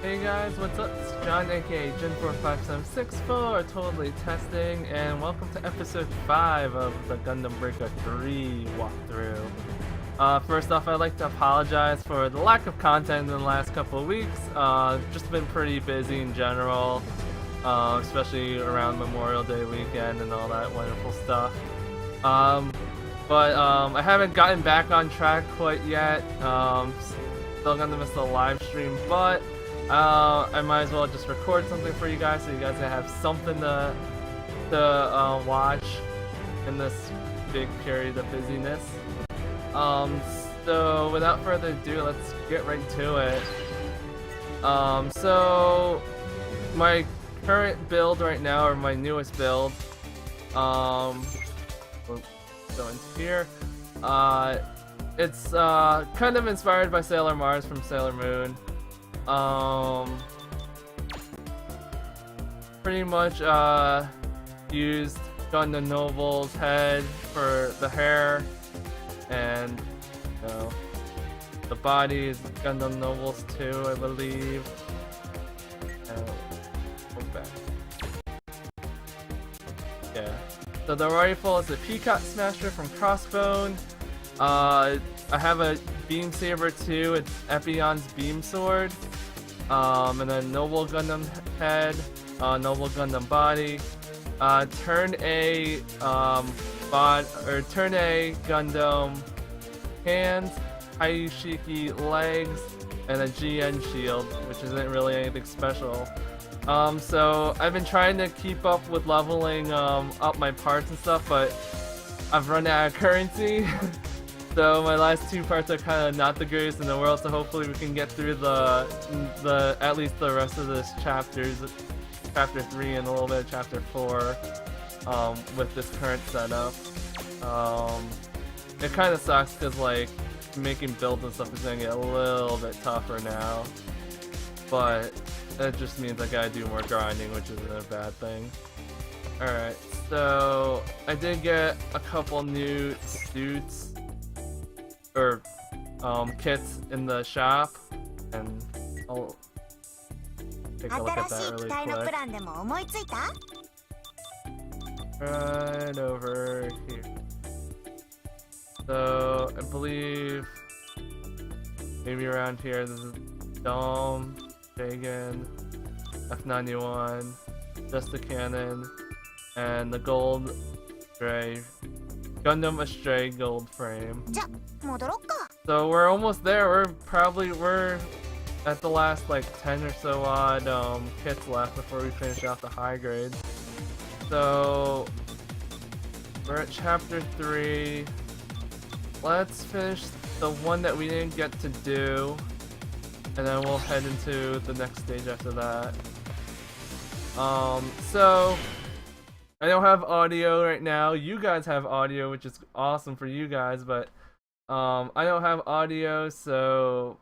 Hey guys, what's up? It's John, aka Jin45764, totally testing, and welcome to episode 5 of the Gundam Breaker 3 walkthrough. First off, I'd like to apologize for the lack of content in the last couple of weeks. Just been pretty busy in general, especially around Memorial Day weekend and all that wonderful stuff. But I haven't gotten back on track quite yet. Still gonna miss the live stream, but I might as well just record something for you guys so you guys can have something to watch in this big period of busyness. So without further ado, let's get right to it. So my current build right now, or my newest build, we'll go into here. It's kind of inspired by Sailor Mars from Sailor Moon. Pretty much used Gundam Nobel's head for the hair, and you know, the body is Gundam Nobel's too, I believe. Look back. Yeah. So the rifle is a Peacock Smasher from Crossbone. I have a Beam Saber too. It's Epyon's Beam Sword. And then Nobel Gundam head, Nobel Gundam body, Turn A Turn A Gundam hands, Hyaku-Shiki legs, and a GN shield, which isn't really anything special. So I've been trying to keep up with leveling up my parts and stuff, but I've run out of currency. So my last two parts are kind of not the greatest in the world, so hopefully we can get through the at least the rest of this chapter 3 and a little bit of chapter 4 with this current setup. It kind of sucks because like making builds and stuff is gonna get a little bit tougher now, but that just means I gotta do more grinding, which isn't a bad thing. Alright, so I did get a couple new suits or kits in the shop, and I'll take a look at that really quick. Right over here. So I believe maybe around here this is Dome, Jagan, F91, just the cannon, and the gold Stray Gundam Astray gold frame. So we're almost there. We're at the last like 10 or so odd kits left before we finish off the high grades. So we're at chapter 3. Let's finish the one that we didn't get to do, and then we'll head into the next stage after that. So I don't have audio right now. You guys have audio, which is awesome for you guys, but I don't have audio, so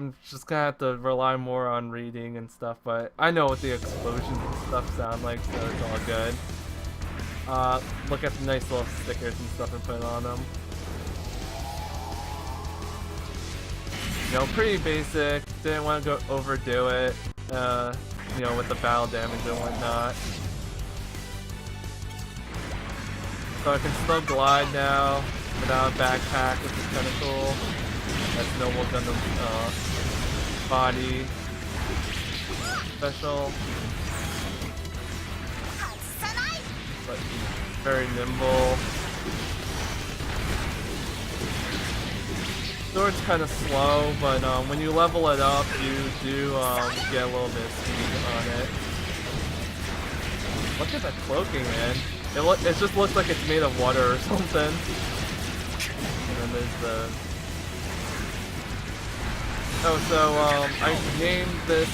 I'm just gonna have to rely more on reading and stuff, but I know what the explosions and stuff sound like, so it's all good. Look at the nice little stickers and stuff and put on them. You know, pretty basic, didn't want to go overdo it, you know, with the battle damage and whatnot. So I can still glide now without a backpack, which is kind of cool. That's Nobel Gundam body special, but very nimble. Sword's kind of slow, but when you level it up, you do get a little bit of speed on it. Look at that cloaking, man. It just looks like it's made of water or something. And then there's the... Oh, so I named this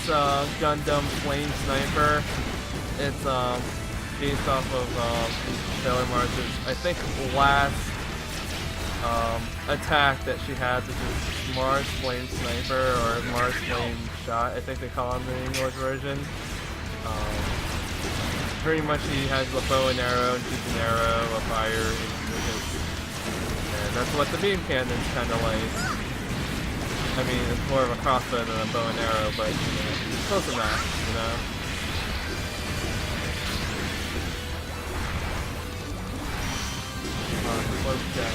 Gundam Flame Sniper. It's based off of Sailor Mars's, I think, last attack that she has, which is Mars Flame Sniper, or Mars Flame Shot, I think they call it in the English version. Pretty much he has a bow and arrow, and shoots an arrow, a fire, and that's what the beam cannon's kind of like. I mean, it's more of a crossbow than a bow and arrow, but you know, close enough, you know. Close down.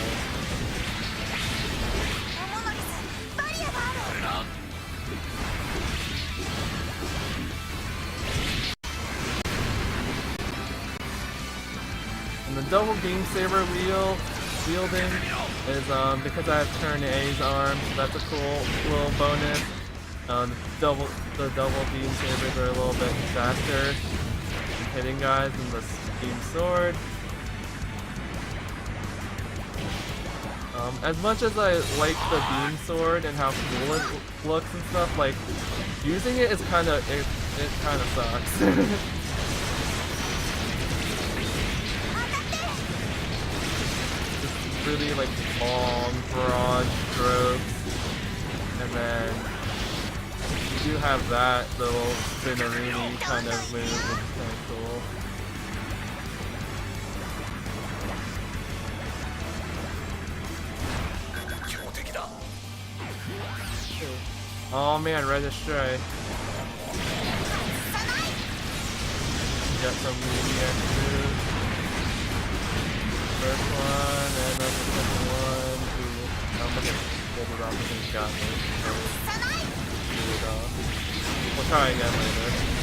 And the double beam saber wielding is because I have turn A's arm, so that's a cool little bonus. The double beam sabers are a little bit faster hitting guys than the beam sword. As much as I like the beam sword and how cool it looks and stuff, like using it is kind of it kind of sucks. Just really like long, broad strokes, and then you do have that little spinneroonie kind of move, which is kind of cool. Oh man, Red Astray. Got some medium moves. First one, and then the second one. Ooh, I'm gonna get it off because he's got me. So, do it off. We'll try again later.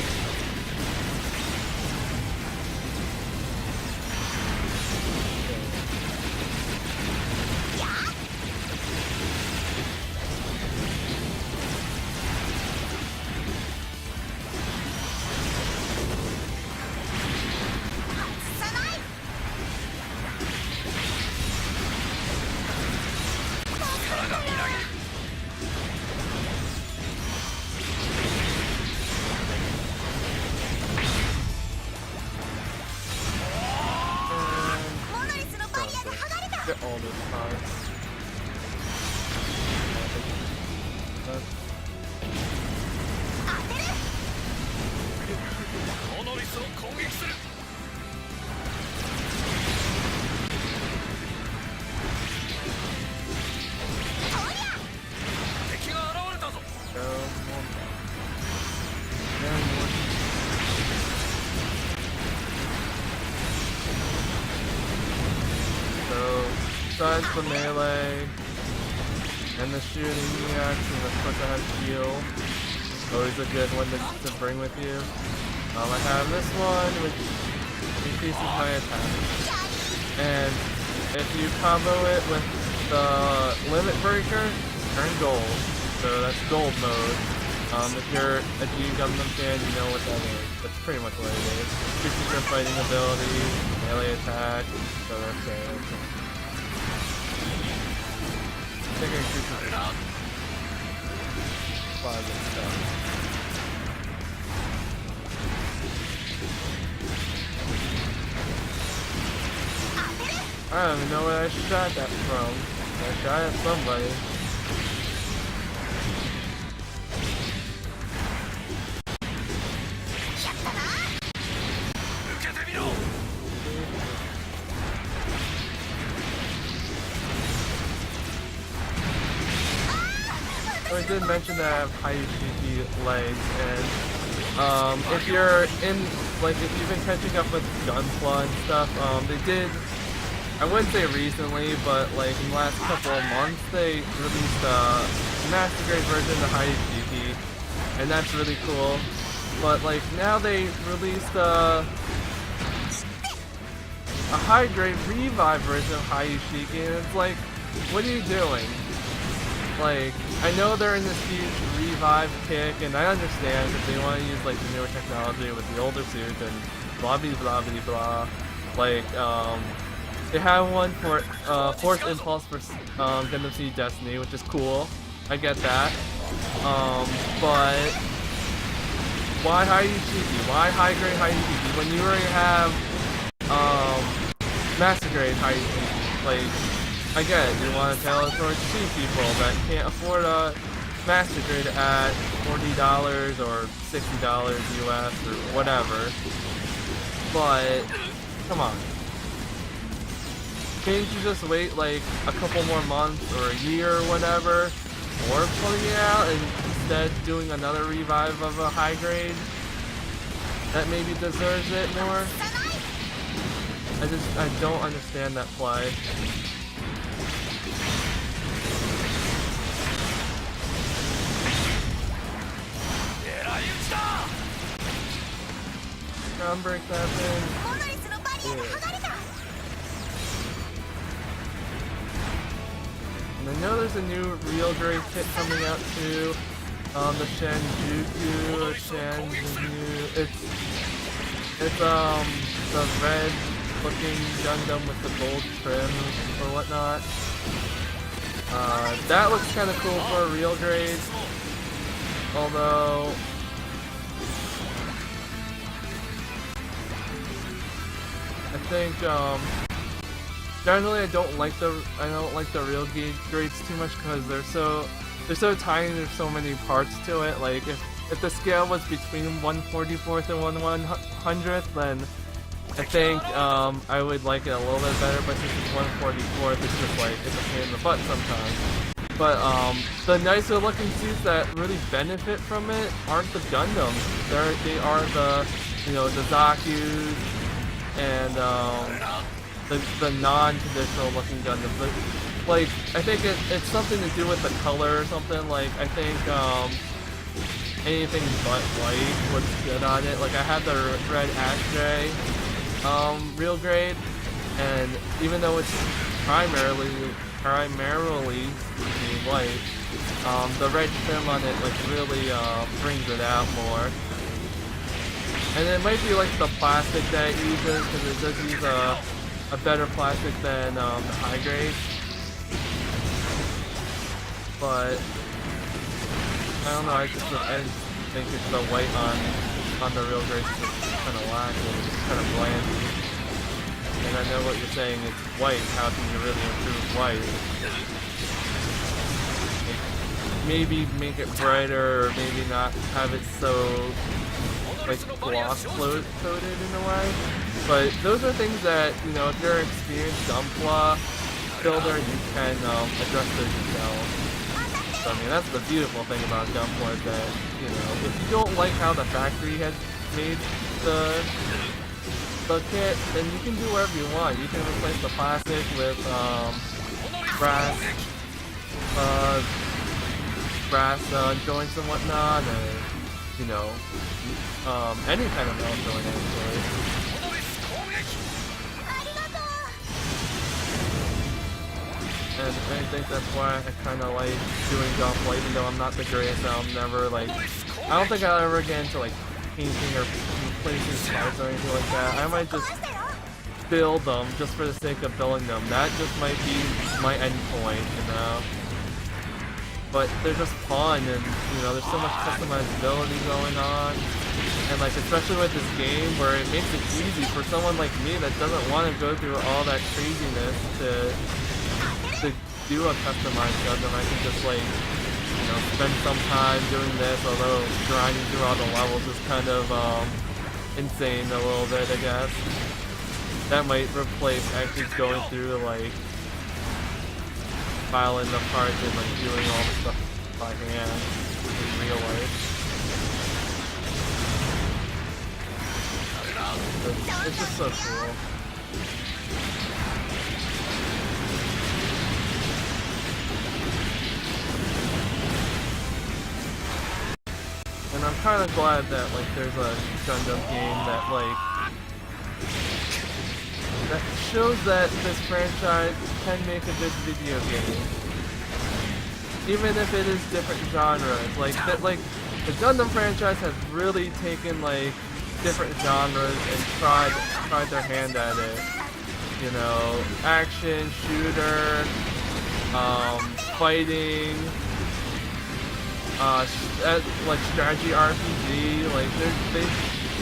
Get all those cards. Besides the melee and the shooting reaction, of course I have heal. Always a good one to bring with you. I have this one, which increases my attack. And if you combo it with the Limit Breaker, turn gold. So that's gold mode. If you're a G Gundam fan, you know what that is. That's pretty much what it is. Increases your fighting ability, melee attack, so that's it. I think I increases it. Plasma stuff. I don't even know where I shot that from. I shot at somebody. I did mention that I have Hyaku-Shiki legs, and if you're in, like, if you've been catching up with Gunpla and stuff, they did, I wouldn't say recently, but like in the last couple of months, they released a master grade version of Hyaku-Shiki, and that's really cool. But like now they released a high grade revive version of Hyaku-Shiki, and it's like, what are you doing? Like, I know they're in this huge revive kick, and I understand if they want to use like the newer technology with the older suits and blah blah blah blah blah. Like, they have one for Force Impulse for Gundam Seed Destiny, which is cool. I get that. But why Hyaku-Shiki? Why high grade Hyaku-Shiki when you already have master grade Hyaku-Shiki? Like, I get it, you want to tell it towards cheap people that can't afford a master grade at $40 or $60 US or whatever. But, come on. Can't you just wait like a couple more months or a year or whatever, or putting it out and instead doing another revive of a high grade that maybe deserves it more. I don't understand that play. Ground break that thing. Yeah. And I know there's a new real grade kit coming out too. The Shinjuku or Shinjuku. It's the red looking Gundam with the gold trim or whatnot. That looks kind of cool for a real grade. Although I think generally I don't like the real grades too much because they're so tiny. There's so many parts to it. Like if the scale was between 1/44th and 1/100th, then I think I would like it a little bit better. But since it's 1/44th, it's just like it's a pain in the butt sometimes. But the nicer looking suits that really benefit from it aren't the Gundams. They are the the Zaku's and the non-traditional looking Gundams. But, like I think it's something to do with the color or something. Like I think anything but white looks good on it. Like I have the red Ashtray real grade, and even though it's primarily white, the red trim on it like really brings it out more. And it might be like the plastic that it uses, because it does use a better plastic than the high grade. But I don't know, I just think it's the white on the real grade is kind of lacking, it's kind of blandy. And I know what you're saying, it's white, how can you really improve white? Maybe make it brighter, or maybe not have it so like gloss coated in a way. But those are things that, if you're an experienced Gunpla builder, you can address those yourself. So I mean, that's the beautiful thing about Gunpla, is that, if you don't like how the factory has made the kit, then you can do whatever you want. You can replace the plastic with brass joints and whatnot, or any kind of metal joint actually. And I think that's why I kind of like doing Gunpla, even though I'm not the greatest. I don't think I'll ever get into like painting or replacing parts or anything like that. I might just build them just for the sake of building them. That just might be my end point, But they're just fun, and there's so much customizability going on, and like especially with this game where it makes it easy for someone like me that doesn't want to go through all that craziness to do a customized Gundam. I can just like spend some time doing this, although grinding through all the levels is kind of insane a little bit, I guess. That might replace actually going through like filing the parts and like doing all the stuff by hand in real life. It's just so cool. And I'm kind of glad that like there's a Gundam game that like that shows that this franchise can make a good video game, even if it is different genres. Like the Gundam franchise has really taken like different genres and tried their hand at it. Action, shooter, fighting, like strategy RPG. Like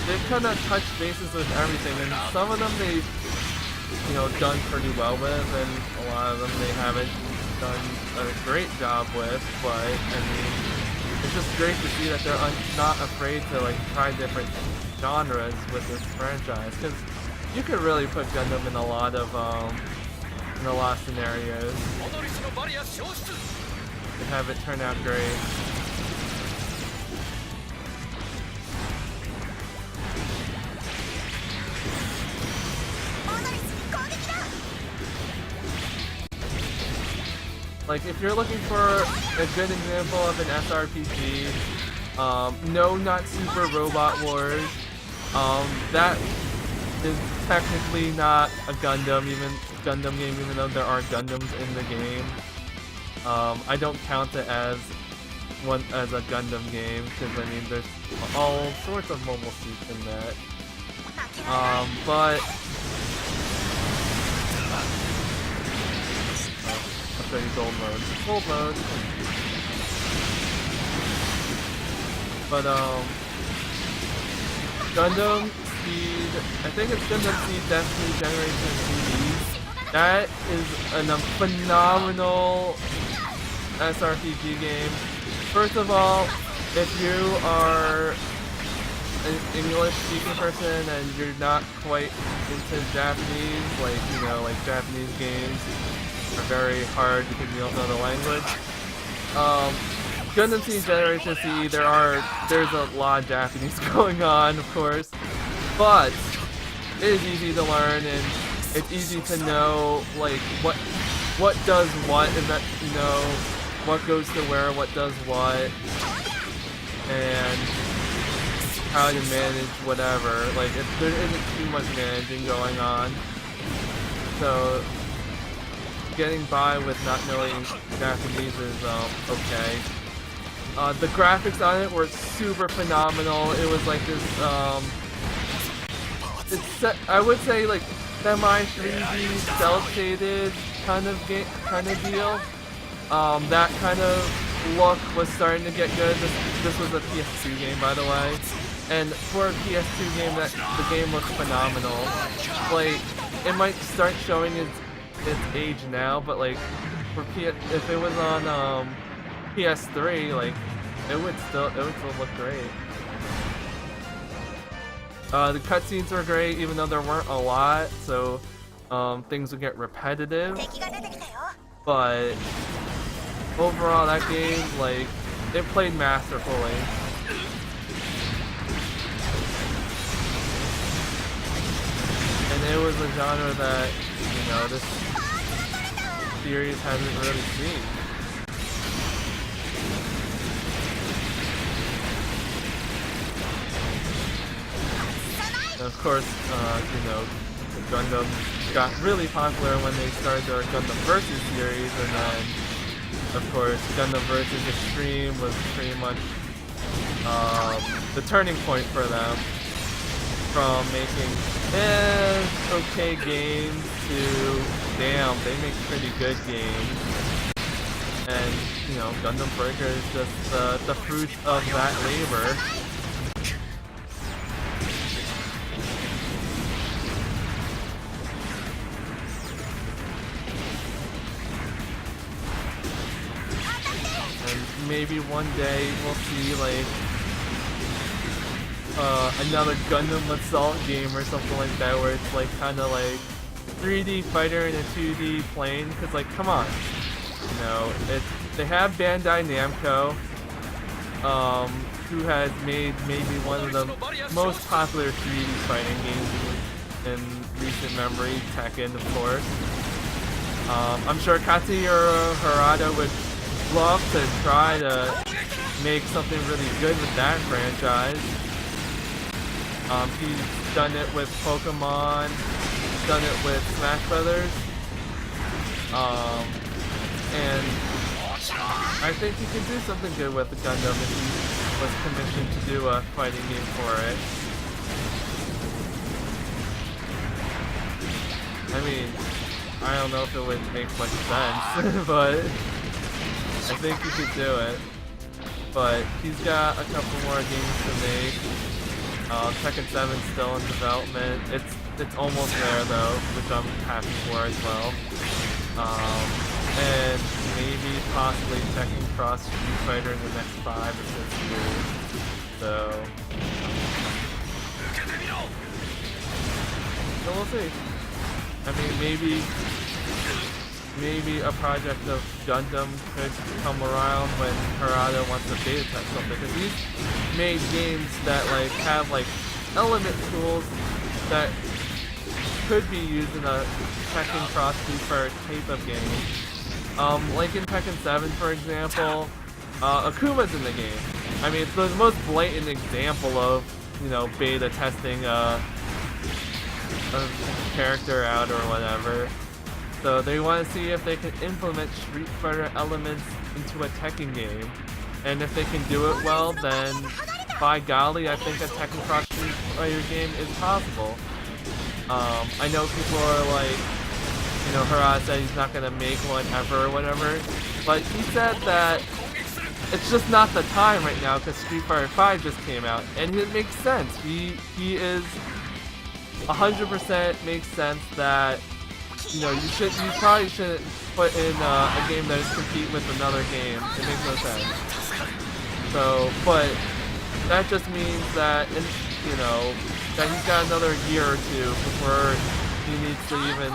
they've kind of touched bases with everything, and some of them they've done pretty well with, and a lot of them they haven't done a great job with. But I mean, it's just great to see that they're not afraid to like try different genres with this franchise, because you could really put Gundam in a lot of scenarios and have it turn out great. Like, if you're looking for a good example of an SRPG, no, not Super Robot Wars. That is technically not a Gundam game, even though there are Gundams in the game. I don't count it as a Gundam game because I mean there's all sorts of mobile suits in that. But I'll show you gold mode. Gold mode. But Gundam Seed, I think it's Gundam Seed Destiny Generation CD. That is a phenomenal SRPG game. First of all, if you are an English-speaking person and you're not quite into Japanese, like, you know, like Japanese games are very hard because you don't know the language. Gundam Seed Generation C, there's a lot of Japanese going on, of course, but it is easy to learn and it's easy to know like what does what, and that, you know, what goes to where, what does what, and how to manage whatever. Like, there isn't too much managing going on, so getting by with not knowing Japanese is okay. The graphics on it were super phenomenal. It was like this, I would say like semi 3D cel shaded kind of deal. That kind of look was starting to get good. This was a PS2 game, by the way, and for a PS2 game, the game looks phenomenal. Like, it might start showing its age now, but like if it was on PS3, like it would still look great. The cutscenes were great, even though there weren't a lot, so things would get repetitive. But overall, that game, like, it played masterfully. And it was a genre that, you know, this series hasn't really seen. And of course, you know, Gundam got really popular when they started their Gundam Versus series, and then, of course, Gundam Versus Extreme was pretty much the turning point for them, from making okay games to damn, they make pretty good games. And, you know, Gundam Breaker is just the fruit of that labor. And maybe one day we'll see, like, another Gundam Assault game or something like that, where it's like kind of like 3D fighter in a 2D plane. Cause like, come on, you know, they have Bandai Namco, who has made maybe one of the most popular 3D fighting games in recent memory, Tekken, of course. I'm sure Katsuhiro Harada would love to try to make something really good with that franchise. He's done it with Pokemon, he's done it with Smash Brothers, and I think he could do something good with the Gundam if he was commissioned to do a fighting game for it. I mean, I don't know if it would make much sense, but I think he could do it. But he's got a couple more games to make. Tekken 7's still in development. It's almost there though, which I'm happy for as well. And maybe possibly Tekken Cross Street Fighter in the next 5 or 6 years. So we'll see. I mean, maybe a project of Gundam could come around when Harada wants to beta test something, because he's made games that like have like element tools that could be used in a Tekken Cross Street Fighter type of game. Like in Tekken 7, for example, Akuma's in the game. I mean, it's the most blatant example of, you know, beta testing a character out or whatever. So they want to see if they can implement Street Fighter elements into a Tekken game. And if they can do it well, then by golly, I think a Tekken Cross Street Fighter game is possible. I know people are like, you know, Harada said he's not going to make one ever or whatever, but he said that it's just not the time right now because Street Fighter 5 just came out, and it makes sense. He is 100% makes sense that, you know, you probably shouldn't put in a game that is competing with another game. It makes no sense. So, but that just means that, you know, that he's got another year or two before he needs to even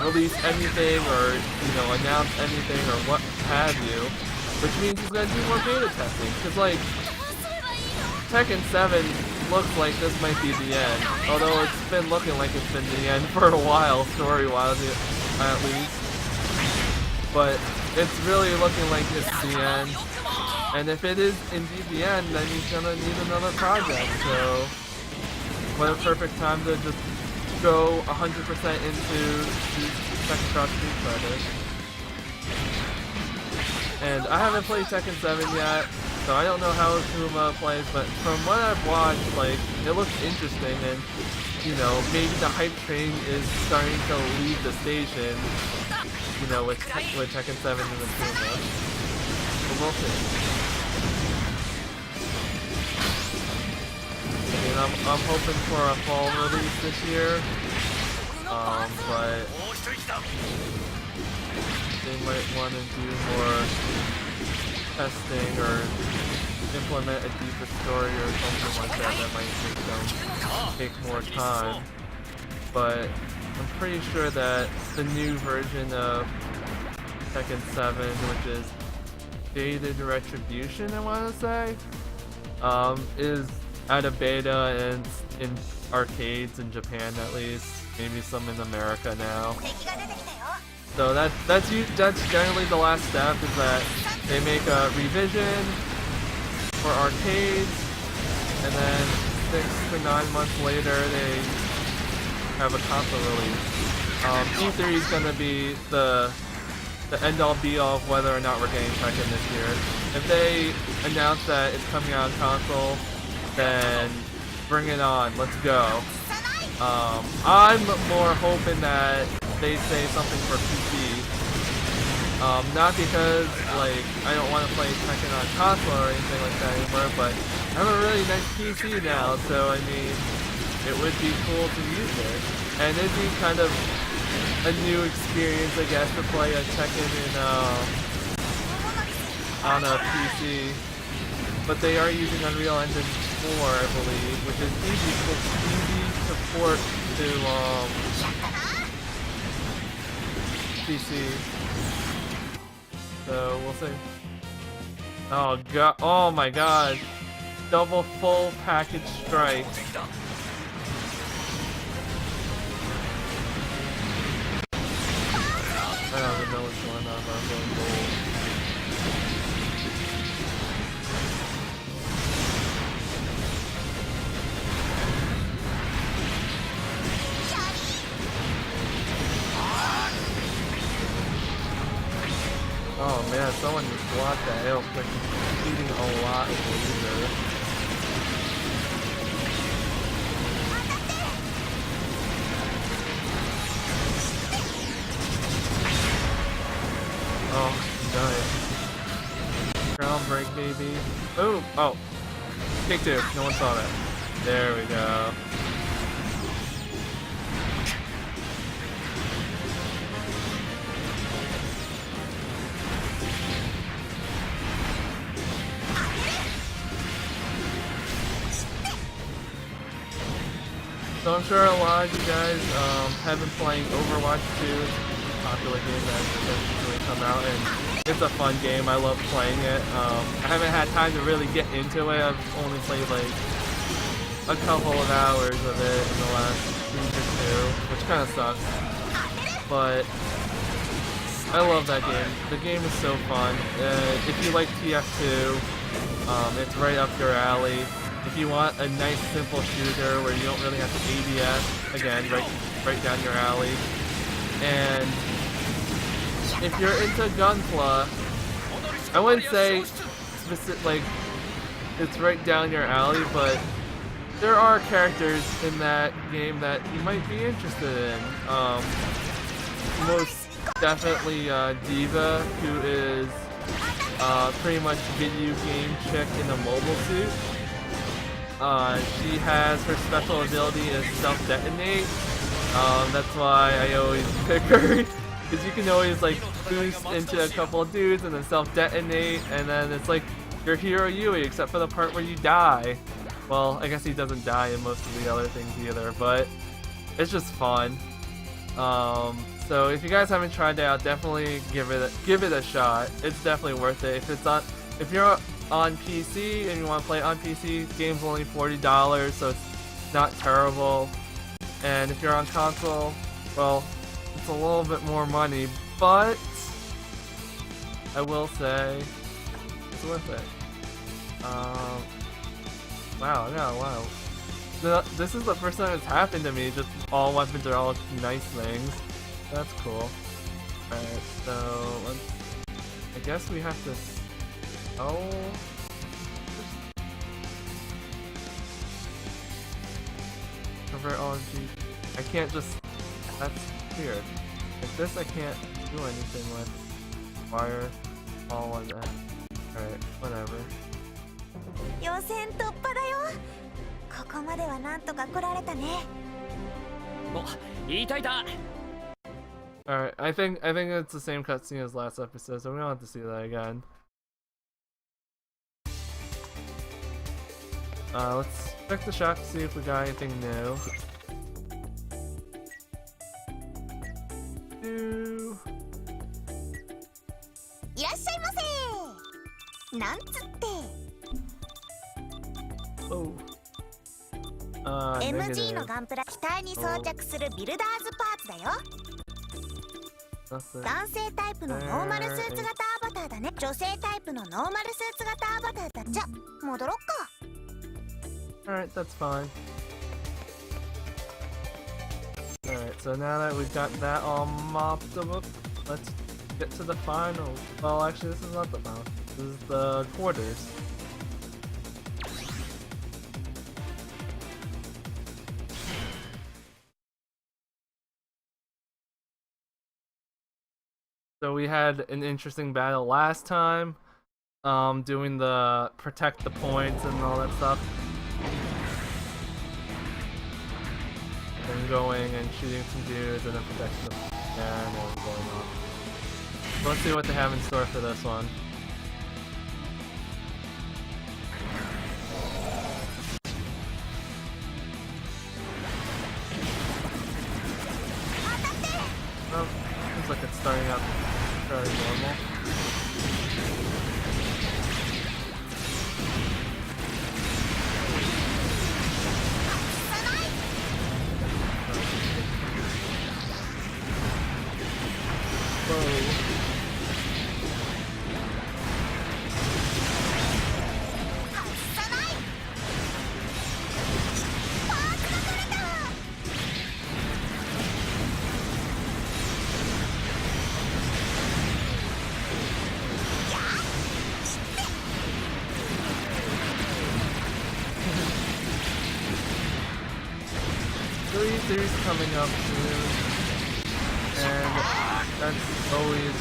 release anything or, you know, announce anything or what have you, which means he's gonna do more beta testing. Cause like Tekken 7 looks like this might be the end, although it's been looking like it's been the end for a while, story-wise at least. But it's really looking like it's the end. And if it is indeed the end, then he's gonna need another project. So what a perfect time to just go 100% into the Tekken Cross Street Fighter. And I haven't played Tekken 7 yet, so I don't know how Akuma plays, but from what I've watched, like, it looks interesting, and, you know, maybe the hype train is starting to leave the station, you know, with Tekken 7 and Akuma. But we'll see. I mean, I'm hoping for a fall release this year, but they might want to do more testing or implement a deeper story or something like that that might make them take more time. But I'm pretty sure that the new version of Tekken 7, which is Dated Retribution, I want to say, is out of beta and in arcades in Japan at least, maybe some in America now. So that's generally the last step, is that they make a revision for arcades, and then 6 to 9 months later they have a console release. E3 is gonna be the end-all be-all of whether or not we're getting Tekken this year. If they announce that it's coming out on console, then bring it on, let's go. I'm more hoping that they say something for PC. Not because, like, I don't want to play Tekken on console or anything like that anymore, but I have a really nice PC now, so I mean, it would be cool to use it. And it'd be kind of a new experience, I guess, to play a Tekken on a PC. But they are using Unreal Engine 4, I believe, which is easy to port to PC. So we'll see. Oh god! Oh my god! Double full package strike. I don't even know what's going on, but I'm going gold. Oh man, someone just blocked that hail quick, eating a lot of laser. Oh, nice. Ground break, baby. Ooh, oh. Take two. No one saw that. There we go. So I'm sure a lot of you guys have been playing Overwatch 2. It's a popular game that has recently come out, and it's a fun game. I love playing it. I haven't had time to really get into it. I've only played like a couple of hours of it in the last week or two, which kind of sucks. But I love that game. The game is so fun. If you like TF2, it's right up your alley. If you want a nice simple shooter where you don't really have to ADS, again, right down your alley. And if you're into Gunpla, I wouldn't say like it's right down your alley, but there are characters in that game that you might be interested in. Most definitely Diva, who is pretty much video game chick in a mobile suit. She has her special ability is self-detonate. That's why I always pick her. Because you can always like boost into a couple of dudes and then self-detonate, and then it's like your hero Yui, except for the part where you die. Well, I guess he doesn't die in most of the other things either, but it's just fun. So if you guys haven't tried it out, definitely give it a shot. It's definitely worth it. If you're on PC and you want to play on PC, the game's only $40, so it's not terrible. And if you're on console, well, it's a little bit more money, but I will say it's worth it. Wow. This is the first time it's happened to me. Just all weapons are all nice things. That's cool. Alright, so I guess we have to. Convert all of G. I can't just. That's weird. Like this, I can't do anything with. Fire all on that. Alright, whatever. 予選突破だよ。ここまではなんとか来られたね。いたいた。 Alright, I think it's the same cutscene as last episode, so we don't have to see that again. Let's check the shop to see if we got anything new. Oh. MG のガンプラ機体に装着するビルダーズパーツだよ。男性タイプのノーマルスーツ型アバターだね。女性タイプのノーマルスーツ型アバターだ。じゃ、戻ろっか。Alright, that's fine. Alright, so now that we've got that all mopped up, let's get to the final. Well, actually, this is not the final. This is the quarters. So we had an interesting battle last time, doing the protect the points and all that stuff. And going and shooting some dudes and then protecting them again and going on. So let's see what they have in store for this one. Well, seems like it's starting out fairly normal. Series coming up soon, and that's always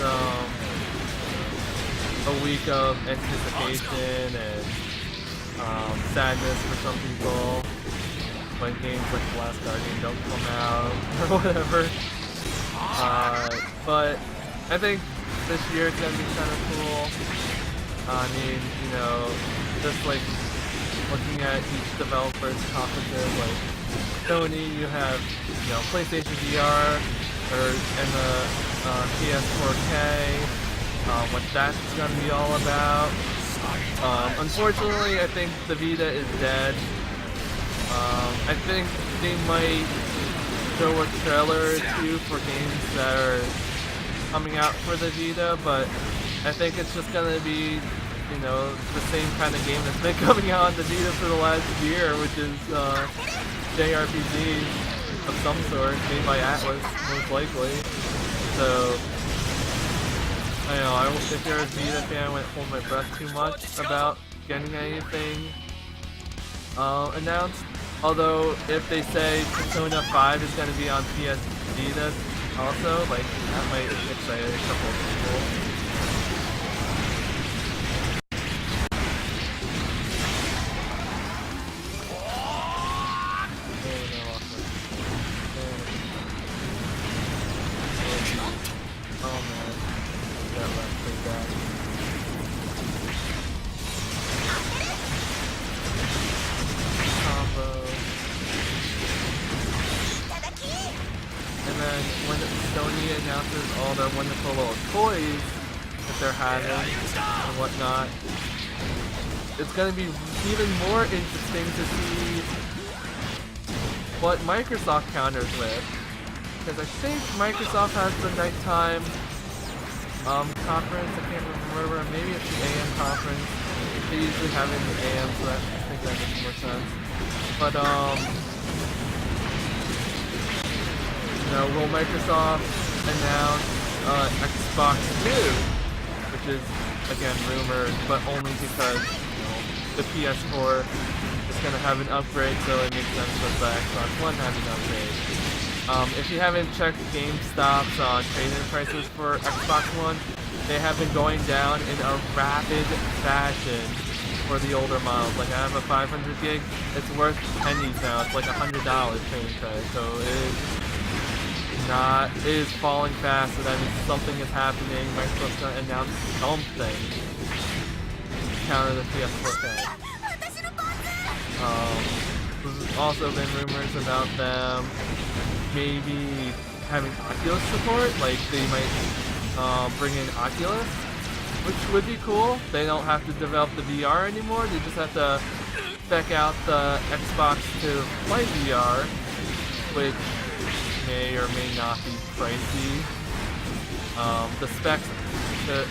a week of anticipation and sadness for some people when games like The Last Guardian don't come out or whatever. But I think this year it's gonna be kind of cool. I mean, you know, just like looking at each developer's conferences, like Sony, you have, you know, PlayStation VR, and the PS4K, what that's gonna be all about. Unfortunately, I think the Vita is dead. I think they might show a trailer or two for games that coming out for the Vita, but I think it's just gonna be, you know, the same kind of game that's been coming out on the Vita for the last year, which is JRPG of some sort, made by Atlas, most likely. So, I don't know, if you're a Vita fan, I wouldn't hold my breath too much about getting anything announced. Although, if they say Persona 5 is going to be on PS Vita also, like, that might excite a couple of people. Oh man, that left pretty bad. Combo. And then when Sony announces all their wonderful little toys that they're having and whatnot, it's going to be even more interesting to see what Microsoft counters with. Because I think Microsoft has the nighttime conference, I can't remember, maybe it's the AM conference. They usually have it in the AM, so I think that makes more sense. But, you know, will Microsoft announce Xbox 2, which is, again, rumored, but only because, you know, the PS4 is going to have an upgrade, so it makes sense that the Xbox One has an upgrade. If you haven't checked GameStop's trade-in prices for Xbox One, they have been going down in a rapid fashion for the older models. Like, I have a 500 gig, it's worth pennies now, it's like $100 trade-in price, so it is falling fast, so that means something is happening. Microsoft's gonna announce something to counter the PS4 There's also been rumors about them maybe having Oculus support, like they might bring in Oculus, which would be cool. They don't have to develop the VR anymore, they just have to spec out the Xbox to play VR, which may or may not be pricey. The specs to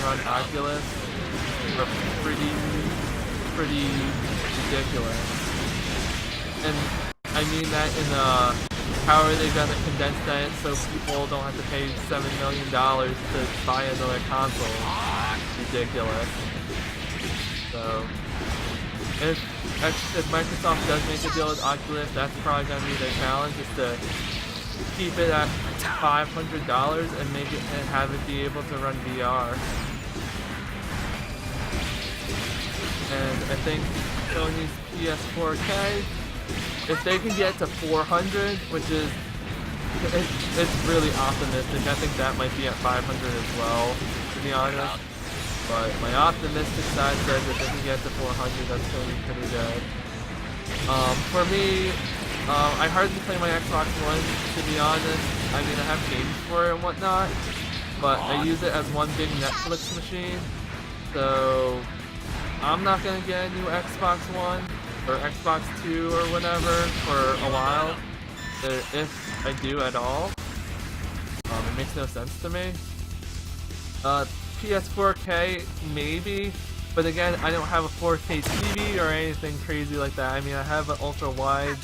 run Oculus are pretty ridiculous. And I mean that in how are they gonna condense that so people don't have to pay $7 million to buy another console? Ridiculous. So if Microsoft does make a deal with Oculus, that's probably gonna be their challenge, is to keep it at $500 and make it and have it be able to run VR. And I think Sony's PS4K, if they can get to 400, which is, it's really optimistic. I think that might be at 500 as well, to be honest. But my optimistic side says if they can get to 400, that's going to be pretty good. For me, I hardly play my Xbox One, to be honest. I mean, I have games for it and whatnot, but I use it as one big Netflix machine. So I'm not going to get a new Xbox One or Xbox 2 or whatever for a while, if I do at all. It makes no sense to me. PS4K, maybe, but again, I don't have a 4K TV or anything crazy like that. I mean, I have an ultra-wide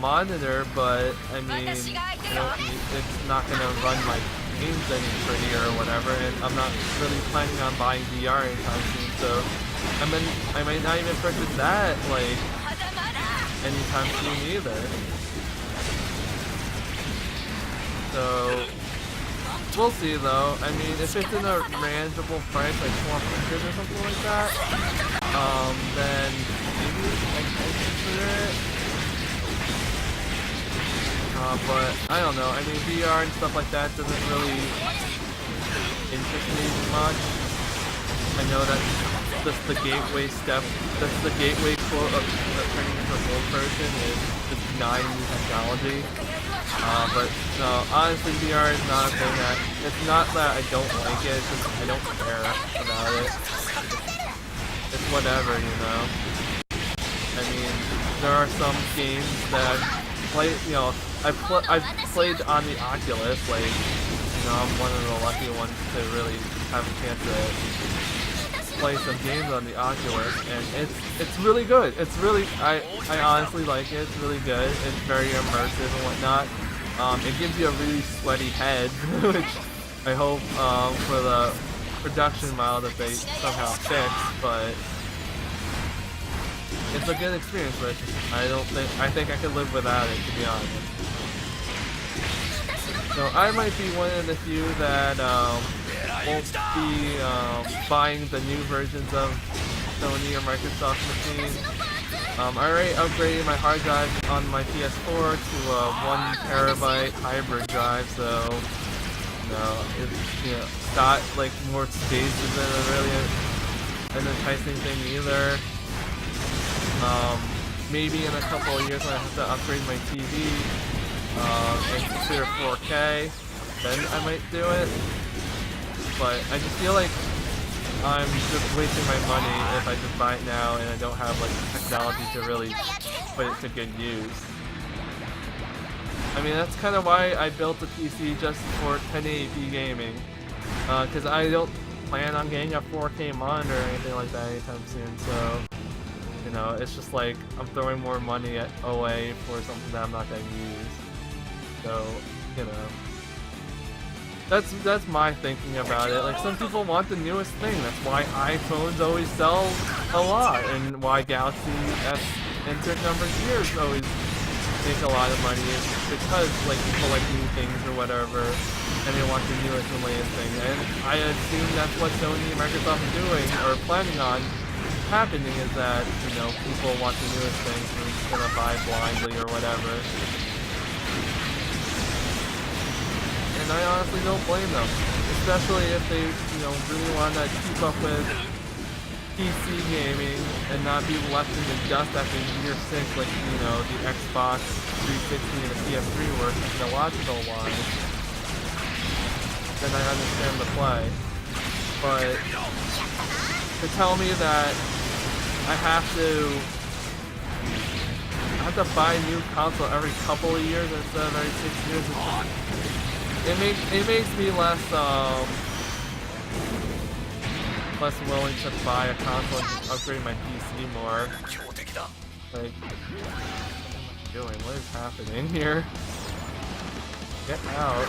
monitor, but I mean, it's not gonna run my games any prettier or whatever, and I'm not really planning on buying VR anytime soon, so I might not even purchase that, like, anytime soon either. So, we'll see though. I mean, if it's in a manageable price, like 400 or something like that, then maybe I can consider it. But, I don't know. I mean, VR and stuff like that doesn't really interest me much. I know that just the gateway step, that's the gateway quote of turning into a full person is just denying new technology. But no, honestly, VR is not a thing that, it's not that I don't like it, it's just I don't care about it. It's whatever, you know. I mean, there are some games that I play, you know, I've played on the Oculus, like you know, I'm one of the lucky ones to really have a chance to play some games on the Oculus, and it's really good. It's really, I honestly like it. It's really good. It's very immersive and whatnot. It gives you a really sweaty head, which I hope for the production model that they somehow fix, but it's a good experience, but I think I could live without it, to be honest. So I might be one of the few that won't be buying the new versions of Sony or Microsoft machines. I already upgraded my hard drive on my PS4 to a 1 terabyte hybrid drive, so it's got like more space isn't really an enticing thing either. Maybe in a couple of years when I have to upgrade my TV and consider 4K, then I might do it. But I just feel like I'm just wasting my money if I just buy it now and I don't have like the technology to really put it to good use. I mean, that's kind of why I built the PC just for 1080p gaming, because I don't plan on getting a 4K monitor or anything like that anytime soon, so you know, it's just like I'm throwing more money away for something that I'm not going to use. So, you know, that's my thinking about it. Like, some people want the newest thing. That's why iPhones always sell a lot, and why Galaxy S insert number years always make a lot of money. It's because like people like new things or whatever, and they want the newest and latest thing. And I assume that's what Sony and Microsoft are doing or planning on happening, is that, you know, people want the newest things and they're just gonna buy blindly or whatever. And I honestly don't blame them, especially if they, you know, really want to keep up with PC gaming and not be left in the dust after year 6 like, you know, the Xbox 360 and the PS3 were technological wise. Then I understand the play. But to tell me that I have to buy a new console every couple of years instead of every 6 years, it makes me less willing to buy a console and upgrade my PC more. Like, what am I doing? What is happening here? Get out.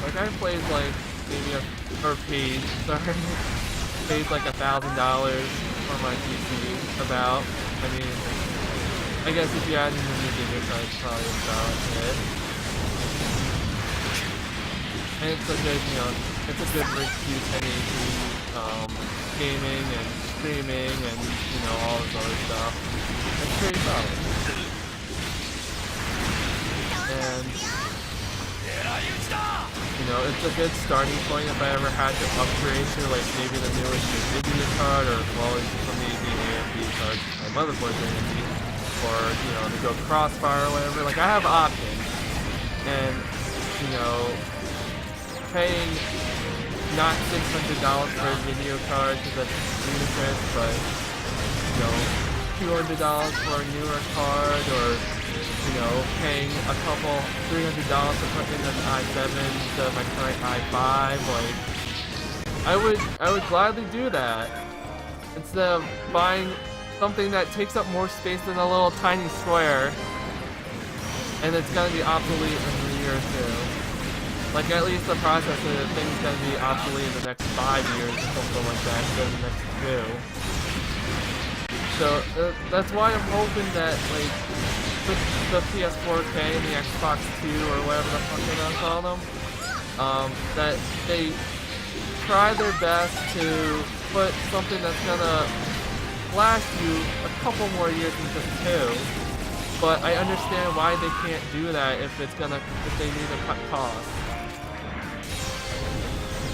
Like, I played like maybe paid like $1,000 for my PC about. I mean, I guess if you add in the new video card, it's probably about it. And it's a good, you know, it's a good mix to 1080p gaming and streaming and, you know, all this other stuff. It's pretty solid. And, you know, it's a good starting point if I ever had to upgrade to like maybe the newest video card, or well, for me the AMD card, my motherboard's AMD, or, you know, to go Crossfire or whatever. Like, I have options, and, you know, paying not $600 for a video card because that's ludicrous, but, you know, $200 for a newer card, or, you know, paying a couple $300 to put in an i7 instead of my current i5. Like, I would gladly do that instead of buying something that takes up more space than a little tiny square, and it's gonna be obsolete in a year or two. Like, at least the processor thing's gonna be obsolete in the next 5 years or something like that, instead of the next 2. So that's why I'm hoping that, like, the PS4K and the Xbox 2 or whatever the fuck they're gonna call them, that they try their best to put something that's gonna last you a couple more years than just 2. But I understand why they can't do that if they need to cut costs.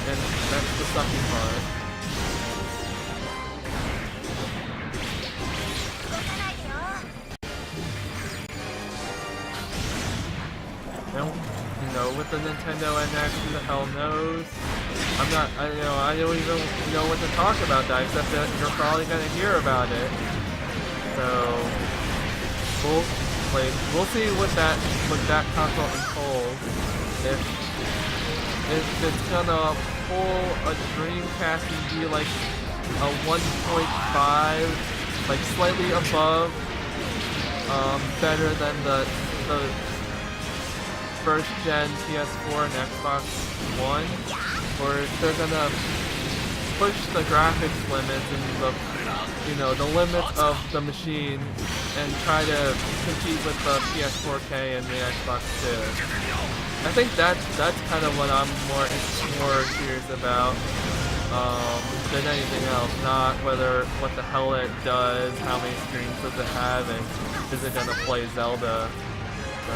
And that's the sucking part. You know, with the Nintendo NX, who the hell knows? I don't even know what to talk about that, except that you're probably gonna hear about it. So, played. We'll see what that console unfolds. If it's gonna pull a Dreamcast and be like a 1.5, like slightly above, better than the first gen PS4 and Xbox One, or if they're gonna push the graphics limits and the limits of the machine and try to compete with the PS4K and the Xbox 2. I think that's kind of what I'm more curious about than anything else. Not what the hell it does, how many screens does it have, and is it gonna play Zelda? So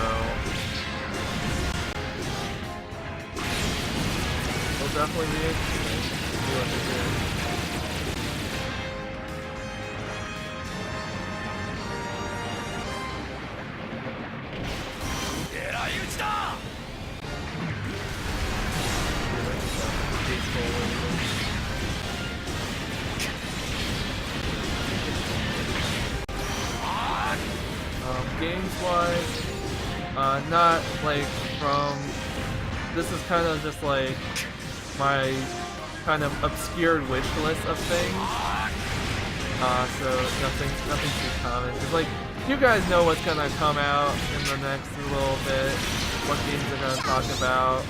it'll definitely be interesting to see what they do. Games-wise, not like from. This is kind of just like my kind of obscured wish list of things. So nothing too common. Cause like you guys know what's gonna come out in the next little bit. What games they're gonna talk about.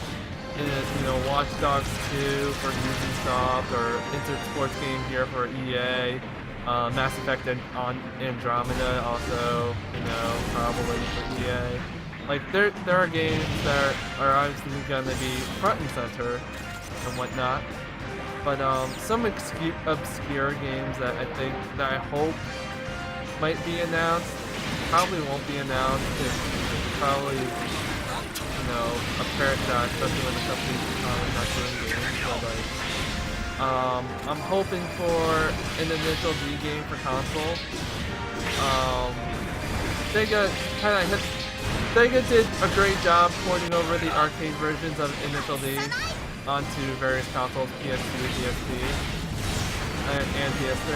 Watch Dogs 2 for Ubisoft, or Insert Sports Game here for EA. Mass Effect on Andromeda also, probably for EA. Like there are games that are obviously gonna be front and center and whatnot. But some obscure games that I hope might be announced probably won't be announced. It's probably apparent that, especially when the company's not doing games. But like I'm hoping for an initial D game for console. Sega did a great job porting over the arcade versions of Initial D onto various consoles, PS2, PSP, and PS3.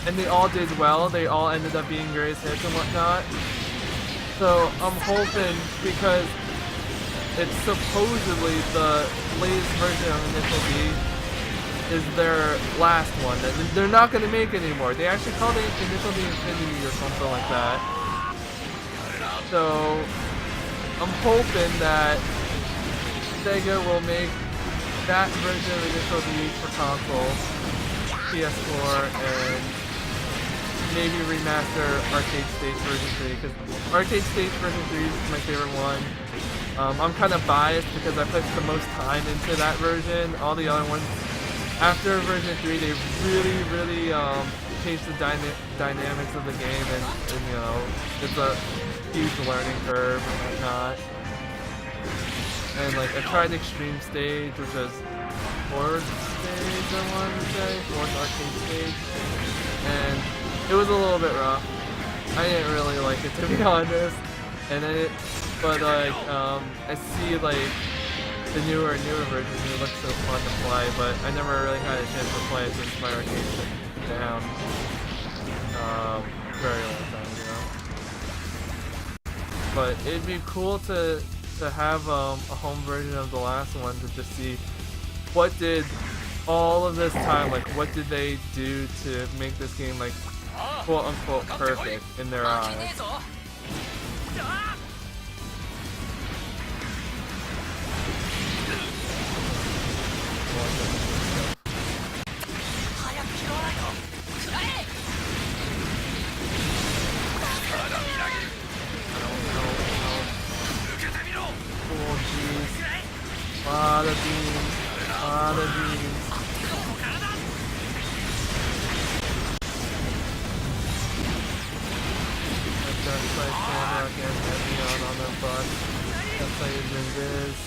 And they all did well. They all ended up being greatest hits and whatnot. So I'm hoping, because it's supposedly the latest version of Initial D is their last one that they're not going to make anymore. They actually called it Initial D Infinity or something like that. So I'm hoping that Sega will make that version of Initial D for console, PS4, and maybe remaster Arcade Stage version 3, because Arcade Stage version 3 is my favorite one. I'm kind of biased because I put the most time into that version. All the other ones after version 3, they really changed the dynamics of the game, and it's a huge learning curve and whatnot. And like I tried Extreme Stage, which was fourth stage, I want to say, fourth arcade stage, and it was a little bit rough. I didn't really like it, to be honest. And then I see like the newer versions, and it looks so fun to play, but I never really had a chance to play it since my arcade shut down very long time ago. But it'd be cool to have a home version of the last one to just see what did all of this time, like what did they do to make this game like quote unquote perfect in their eyes. Lot of beans. Just like camera again, Epyon on the bus. Just like using this.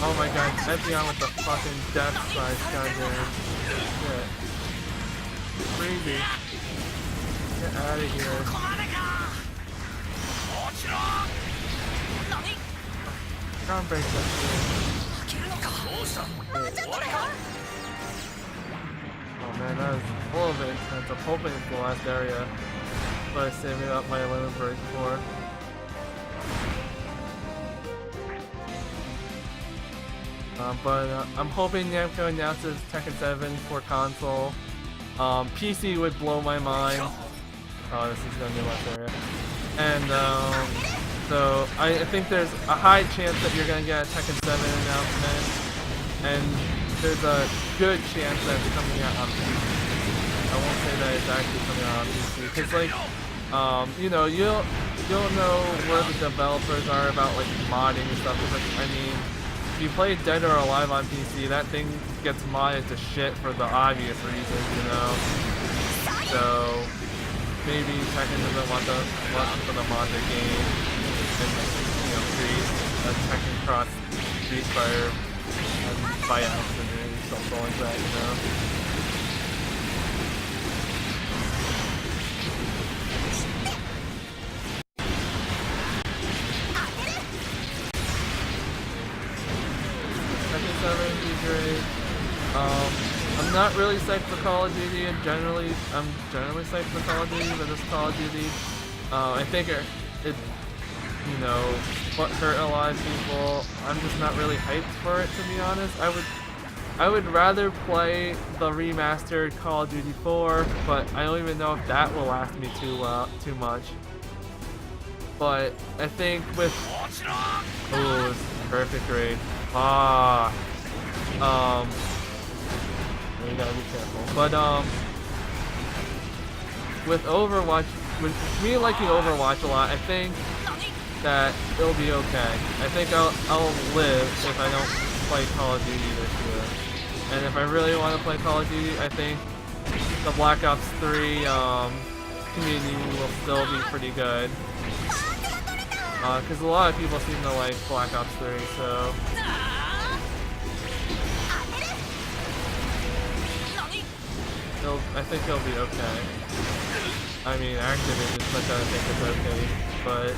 Oh my god, Epyon with the fucking death size, goddamn. Shit. Crazy. Get out of here. Gundam Breaker. Oh man, that was full of it intense. I'm hoping it's the last area. But I saved up my limit break for. I'm hoping Namco announces Tekken 7 for console. PC would blow my mind. Oh, this is gonna be last area. And so I think there's a high chance that you're gonna get a Tekken 7 announcement, and there's a good chance that it's coming out on PC. I won't say that it's actually coming out on PC, because like, you know, you'll know where the developers are about like modding and stuff. Cause, like, I mean, if you play Dead or Alive on PC, that thing gets modded to shit for the obvious reasons, you know. So maybe Tekken doesn't want people to mod the game and, you know, create a Tekken cross Street Fighter by accident or something like that, you know. Tekken 7 would be great. I'm not really psyched for Call of Duty, and I'm generally psyched for Call of Duty, but this Call of Duty, I think it you know, what hurt a lot of people. I'm just not really hyped for it, to be honest. I would rather play the remastered Call of Duty 4, but I don't even know if that will last me too much. But I think with ooh, it's perfect grade. You gotta be careful. But with Overwatch, with me liking Overwatch a lot, I think that it'll be okay. I think I'll live if I don't play Call of Duty this year. And if I really want to play Call of Duty, I think the Black Ops 3 community will still be pretty good. Because a lot of people seem to like Black Ops 3, so I think it'll be okay. I mean, Activision is such I think it's okay, but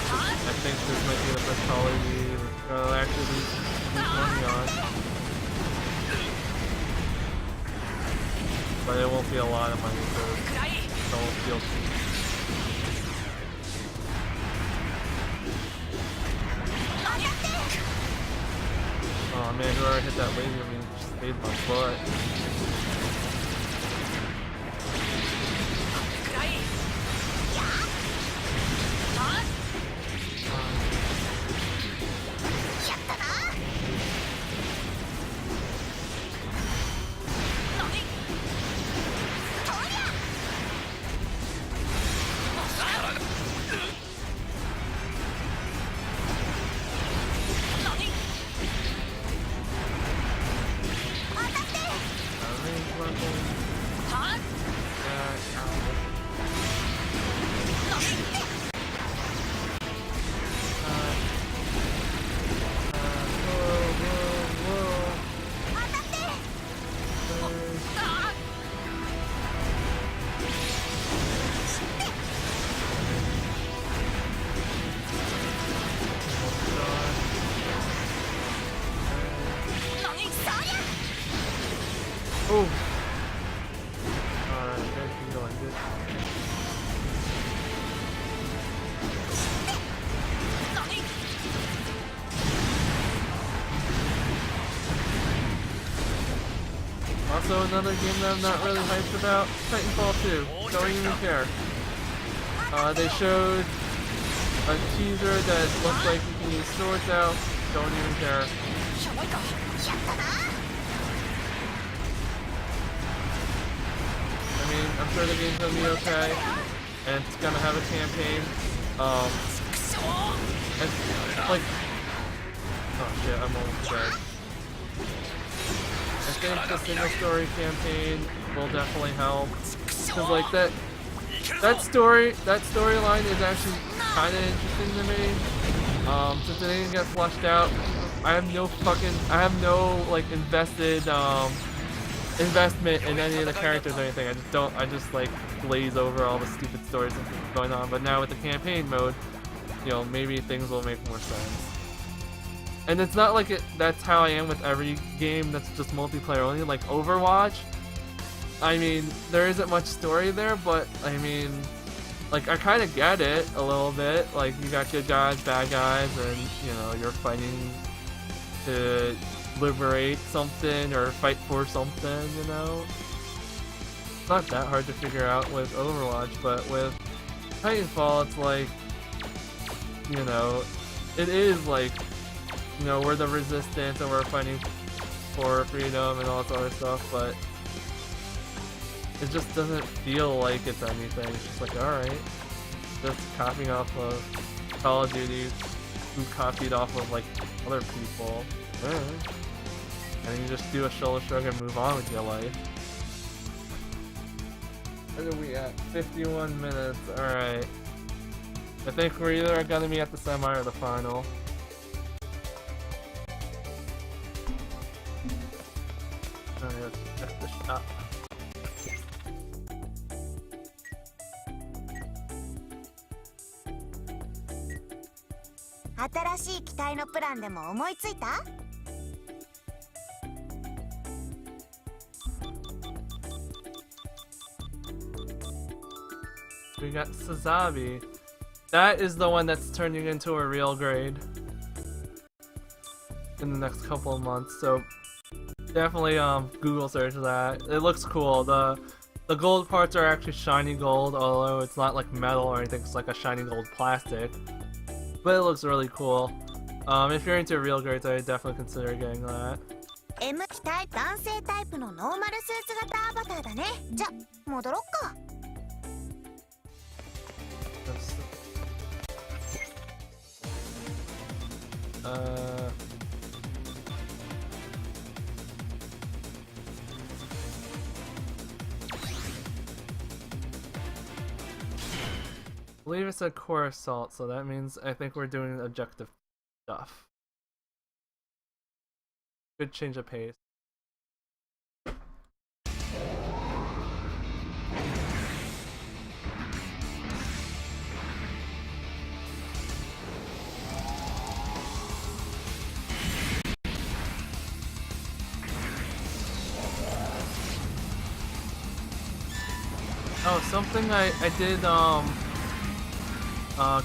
I think this might be the first Call of Duty that actually lose money on. But it won't be a lot of money, so don't feel cheap. Oh man, whoever hit that laser beam just saved my butt. Oh! Alright, guys, keep going. Good. Also, another game that I'm not really hyped about, Titanfall 2. Don't even care. They showed a teaser that looks like you can use swords out. Don't even care. I mean, I'm sure the game's gonna be okay, and it's gonna have a campaign. It's like, oh shit, I'm almost dead. I think the single story campaign will definitely help, cause like that storyline is actually kind of interesting to me. Since it didn't get fleshed out I have no like investment in any of the characters or anything. I just like glaze over all the stupid stories and things going on. But now with the campaign mode, you know, maybe things will make more sense. And it's not like that's how I am with every game that's just multiplayer only. Like Overwatch, I mean, there isn't much story there, but I mean, like I kind of get it a little bit. Like you got good guys, bad guys, and you know you're fighting to liberate something or fight for something. You know, it's not that hard to figure out with Overwatch, but with Titanfall, it's like, you know, it is like, you know, we're the resistance and we're fighting for freedom and all this other stuff, but it just doesn't feel like it's anything. It's just like, alright, just copying off of Call of Duty, who copied off of like other people. And you just do a shoulder shrug and move on with your life. Where are we at? 51 minutes, alright. I think we're either gonna be at the semi or the final. Alright, let's check the shop. We got Sazabi. That is the one that's turning into a real grade in the next couple of months, so definitely Google search that. It looks cool. The gold parts are actually shiny gold, although it's not like metal or anything, it's like a shiny gold plastic. But it looks really cool. If you're into real grades, I would definitely consider getting that. I believe it said core assault, so that means I think we're doing objective stuff. Good change of pace. Oh, something I did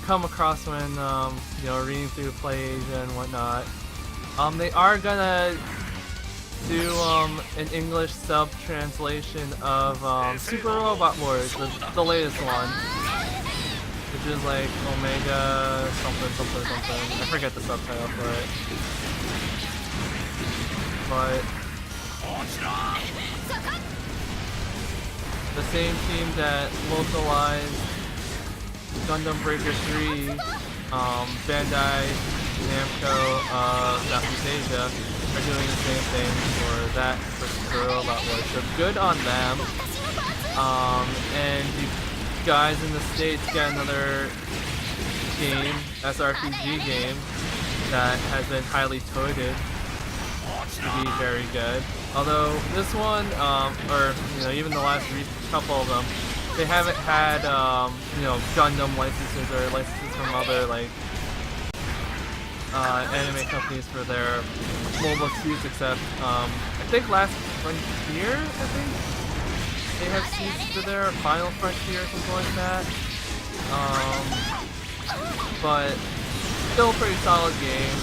come across when you know, reading through PlayAsia and whatnot. They are gonna do an English sub translation of Super Robot Wars, the latest one, which is like Omega something something something. I forget the subtitle for it, but the same team that localized Gundam Breaker 3, Bandai Namco Southeast Asia, are doing the same thing for that for Super Robot Wars. So good on them. And you guys in the States get another game, SRPG game, that has been highly touted to be very good. Although this one, or you know, even the last couple of them, they haven't had you know, Gundam licenses or licenses from other like anime companies for their mobile suits, except I think Last Frontier, I think they have suits for their Final Frontier or something like that. But still a pretty solid game.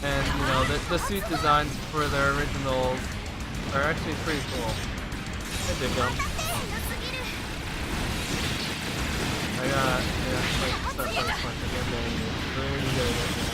And you know, the suit designs for their originals are actually pretty cool. I dig them. I got, yeah, like, start first punch again, very good at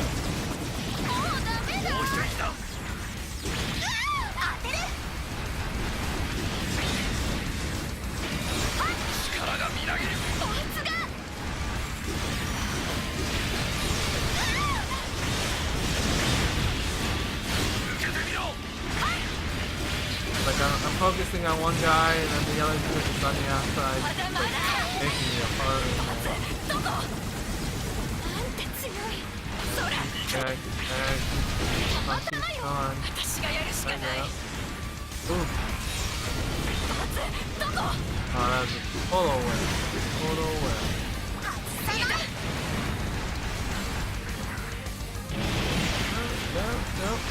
Like I'm focusing on one guy and then the other two is on the outside, like, making me apart. Come on. There you go. Ooh. Oh, that was a total win. Total win. Nope.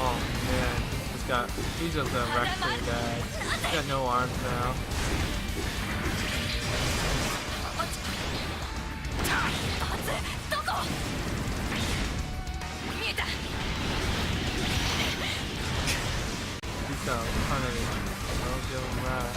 Oh man, he's just a wreck pretty bad. He's got no arms now. He's got a ton of it. Don't give him that.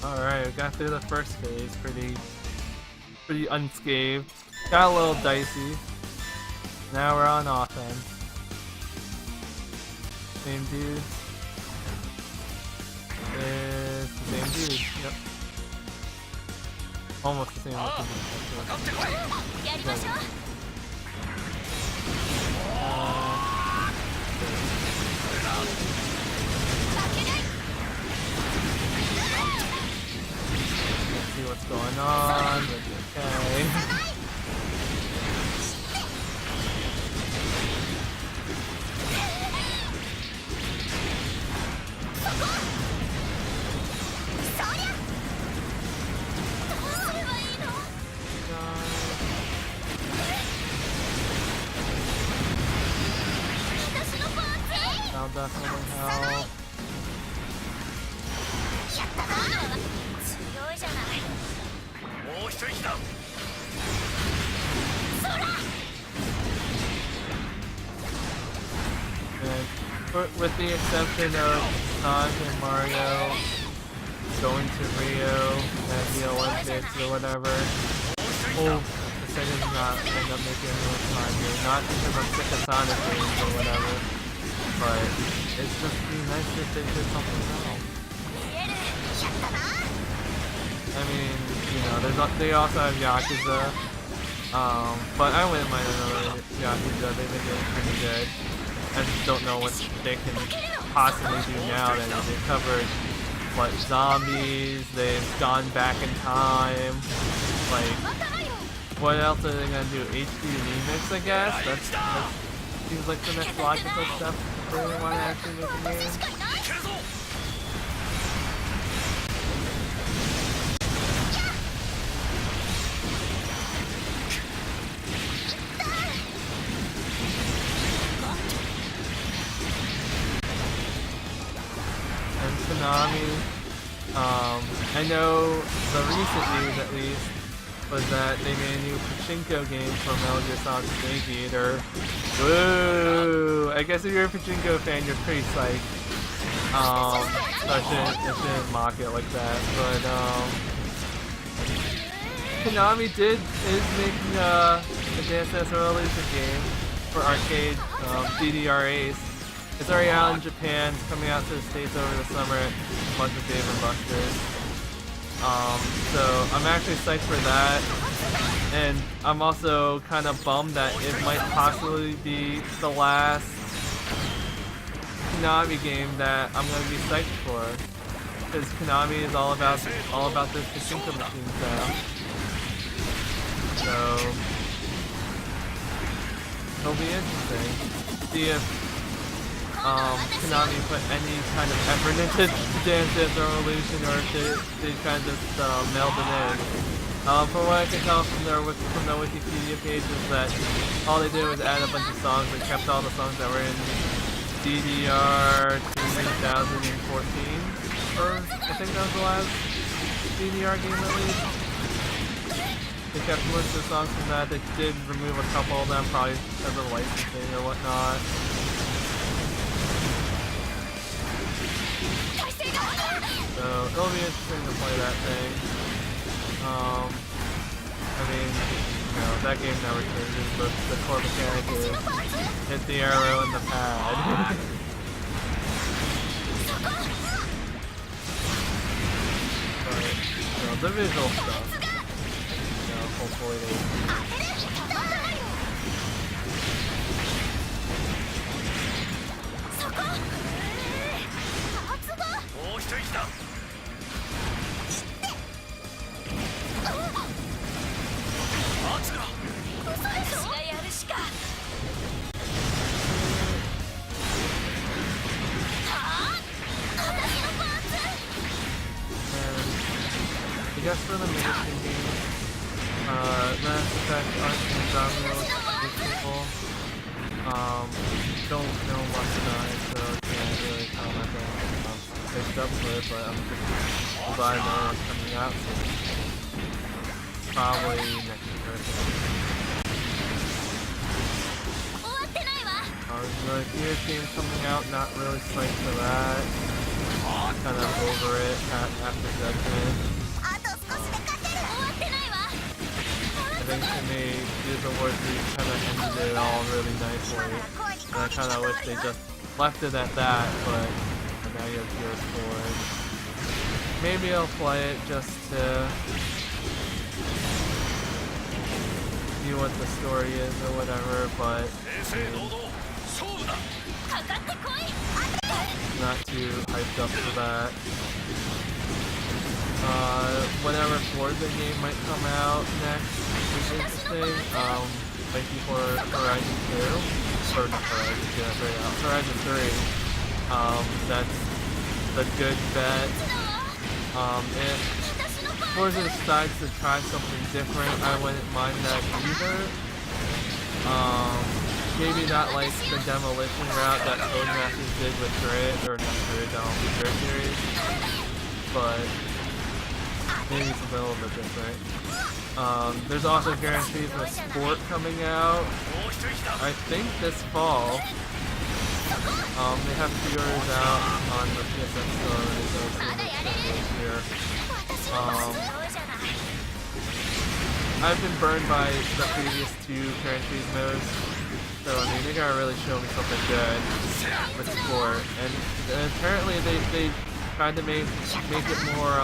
Alright, we got through the first phase pretty unscathed. Got a little dicey. Now we're on offense. Same dude. It's the same dude, yep. Almost the same looking dude. See what's going on, but okay. That'll definitely help. With the exception of Sonic and Mario going to Rio at the Olympics or whatever, the Sega's not end up making a real time here. Not because I'm sick of Sonic games or whatever, but it's just be nice if they did something else. I mean, you know, they also have Yakuza, but I wouldn't mind another Yakuza. They've been doing pretty good. I just don't know what they can possibly do now. They've covered, what, zombies, they've gone back in time, like, what else are they gonna do? HD Remix, I guess? That seems like the next logical step if they really want to actually make a game. Konami, I know the recent news at least was that they made a new Pachinko game for Metal Gear Solid Snake Eater. Woo! I guess if you're a Pachinko fan, you're pretty psyched. So I shouldn't mock it like that, but Konami is making a Dance Dance Revolution game for arcade, DDR Ace. It's already out in Japan, it's coming out to the States over the summer at a bunch of Dave & Buster's. So I'm actually psyched for that, and I'm also kind of bummed that it might possibly be the last Konami game that I'm going to be psyched for, because Konami is all about this Pachinko machine now. So it'll be interesting to see if Konami put any kind of effort into Dance Dance Revolution, or if they kind of just mailed it in. From what I can tell from the Wikipedia page is that all they did was add a bunch of songs and kept all the songs that were in DDR 2014, or I think that was the last DDR game at least. They kept most of the songs from that. They did remove a couple of them, probably because of licensing or whatnot. So it'll be interesting to play that thing. I mean, know, that game never changes, but the core mechanic is hit the arrow in the pad. But, you know, the visual stuff, you know, hopefully they... I guess for the Mexican game, Mass Effect Arts and Andromeda looks people. Don't know much about it, so can't really comment on it. Picked up with it, but I'm just glad that it's coming out soon. Probably next year. The Gears game coming out, not really psyched for that. Kind of over it after Judgment. I think to me, Gears of War 3 kind of ended it all really nicely. And I kind of wish they just left it at that, but now you have Gears 4. Maybe I'll play it just to see what the story is or whatever, but not too hyped up for that. Whatever Forza game might come out next is interesting. Thank you for Horizon 2. Or not Horizon 2, that's right out. Horizon 3. That's the good bet. If Forza decides to try something different, I wouldn't mind that either. Maybe not like the demolition route that Codemasters did with Grid, or not Grid, Grid series, but maybe something a little bit different. There's also guarantees of Sport coming out, I think this fall. They have pre-orders out on the PSN store, so it's here. I've been burned by the previous two guarantees modes. So, I mean, they gotta really show me something good with Sport. And apparently they tried to make it more,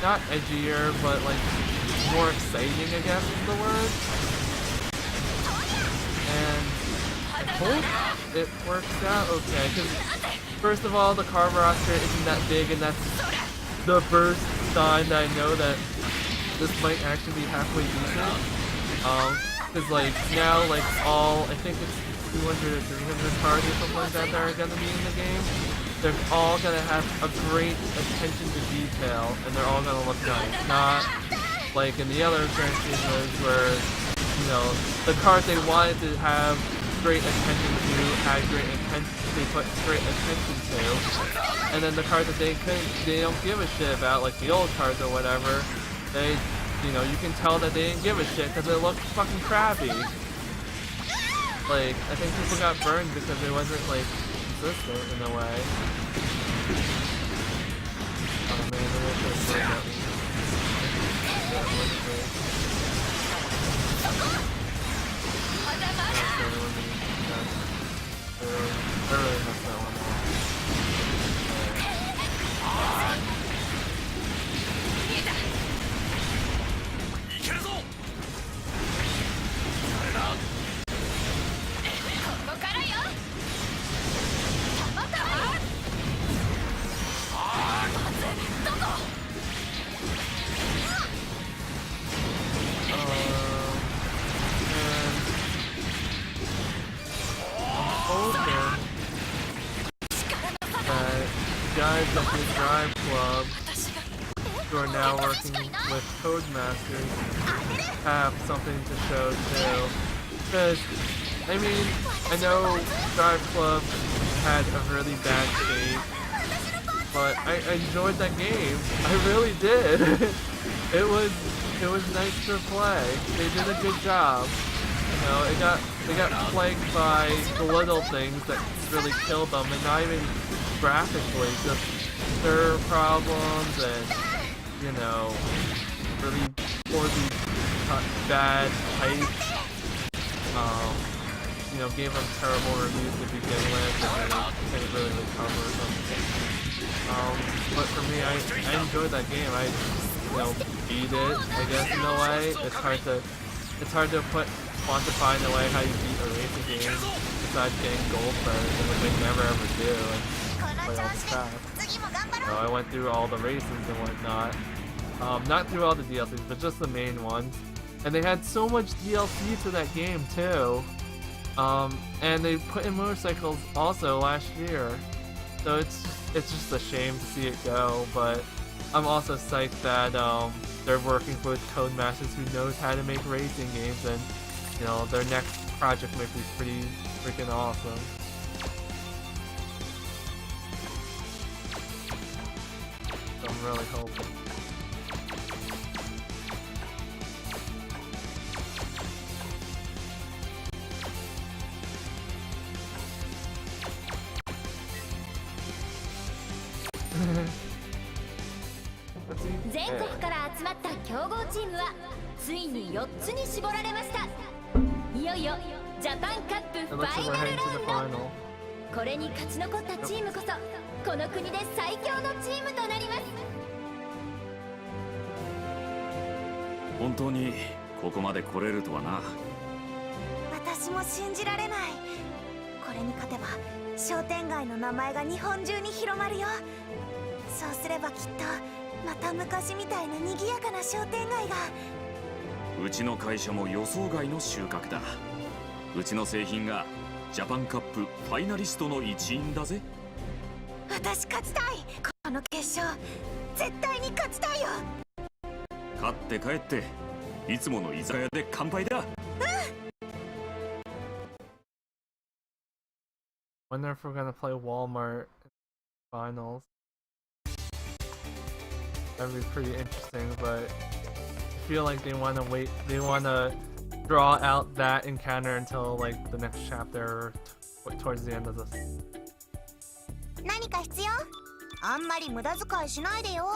not edgier, but like, more exciting, I guess is the word. And I hope it works out okay, because first of all, the car roster isn't that big, and that's the first sign that I know that this might actually be halfway decent. Because like now, like all, I think it's 200 or 300 cars or something like that are gonna be in the game. They're all gonna have a great attention to detail, and they're all gonna look nice. Not like in the other franchises where, you know, the cars they wanted to have great attention to had great attention. They put great attention to, and then the cars that they don't give a shit about, like the old cars or whatever, they. You know, you can tell that they didn't give a shit because it looked fucking crappy. Like, I think people got burned because it wasn't, like, consistent in a way. Oh man, the way they burned up. That's the only one I really messed that one up. Guys at the Drive Club, who are now working with Codemasters, have something to show too. Because, I mean, I know Drive Club had a really bad state, but I enjoyed that game. I really did. It was nice to play. They did a good job. You know, they got plagued by the little things that really killed them, and not even graphically, just server problems and, you know, really poorly bad hype. You know, gave them terrible reviews to begin with, and they couldn't really recover or something. But for me, I enjoyed that game. I, you know, beat it, I guess, in a way. It's hard to quantify in a way how you beat a racing game besides getting gold first, which I never ever do, and play all the tracks. So I went through all the races and whatnot. Not through all the DLCs, but just the main ones. And they had so much DLC to that game too. And they put in motorcycles also last year. So it's just a shame to see it go, but I'm also psyched that they're working with Codemasters who knows how to make racing games, and you know, their next project might be pretty freaking awesome. So I'm really hoping. Let's see. 全国から集まった強豪チームはついに4つに絞られました。いよいよジャパンカップフ It looks ァイ like we're ナル heading to the ラウンド。 final. これに勝ち残ったチームこそこの国で最強のチームとなります。本当にここまで来れるとはな。私も信じられない。これに勝てば商店街の名前が日本中に広まるよ。そうすればきっとまた昔みたいな賑やかな商店街が。うちの会社も予想外の収穫だ。うちの製品がジャパンカップファイナリストの一員だぜ。私勝ちたい。この決勝絶対に勝ちたいよ。勝って帰っていつもの居酒屋で乾杯だ。Wonder if we're gonna play Walmart finals. That'd be pretty interesting, but I feel like they wanna wait. They wanna draw out that encounter until like the next chapter, or towards the end of this. 何か必要？あんまり無駄遣いしないでよ。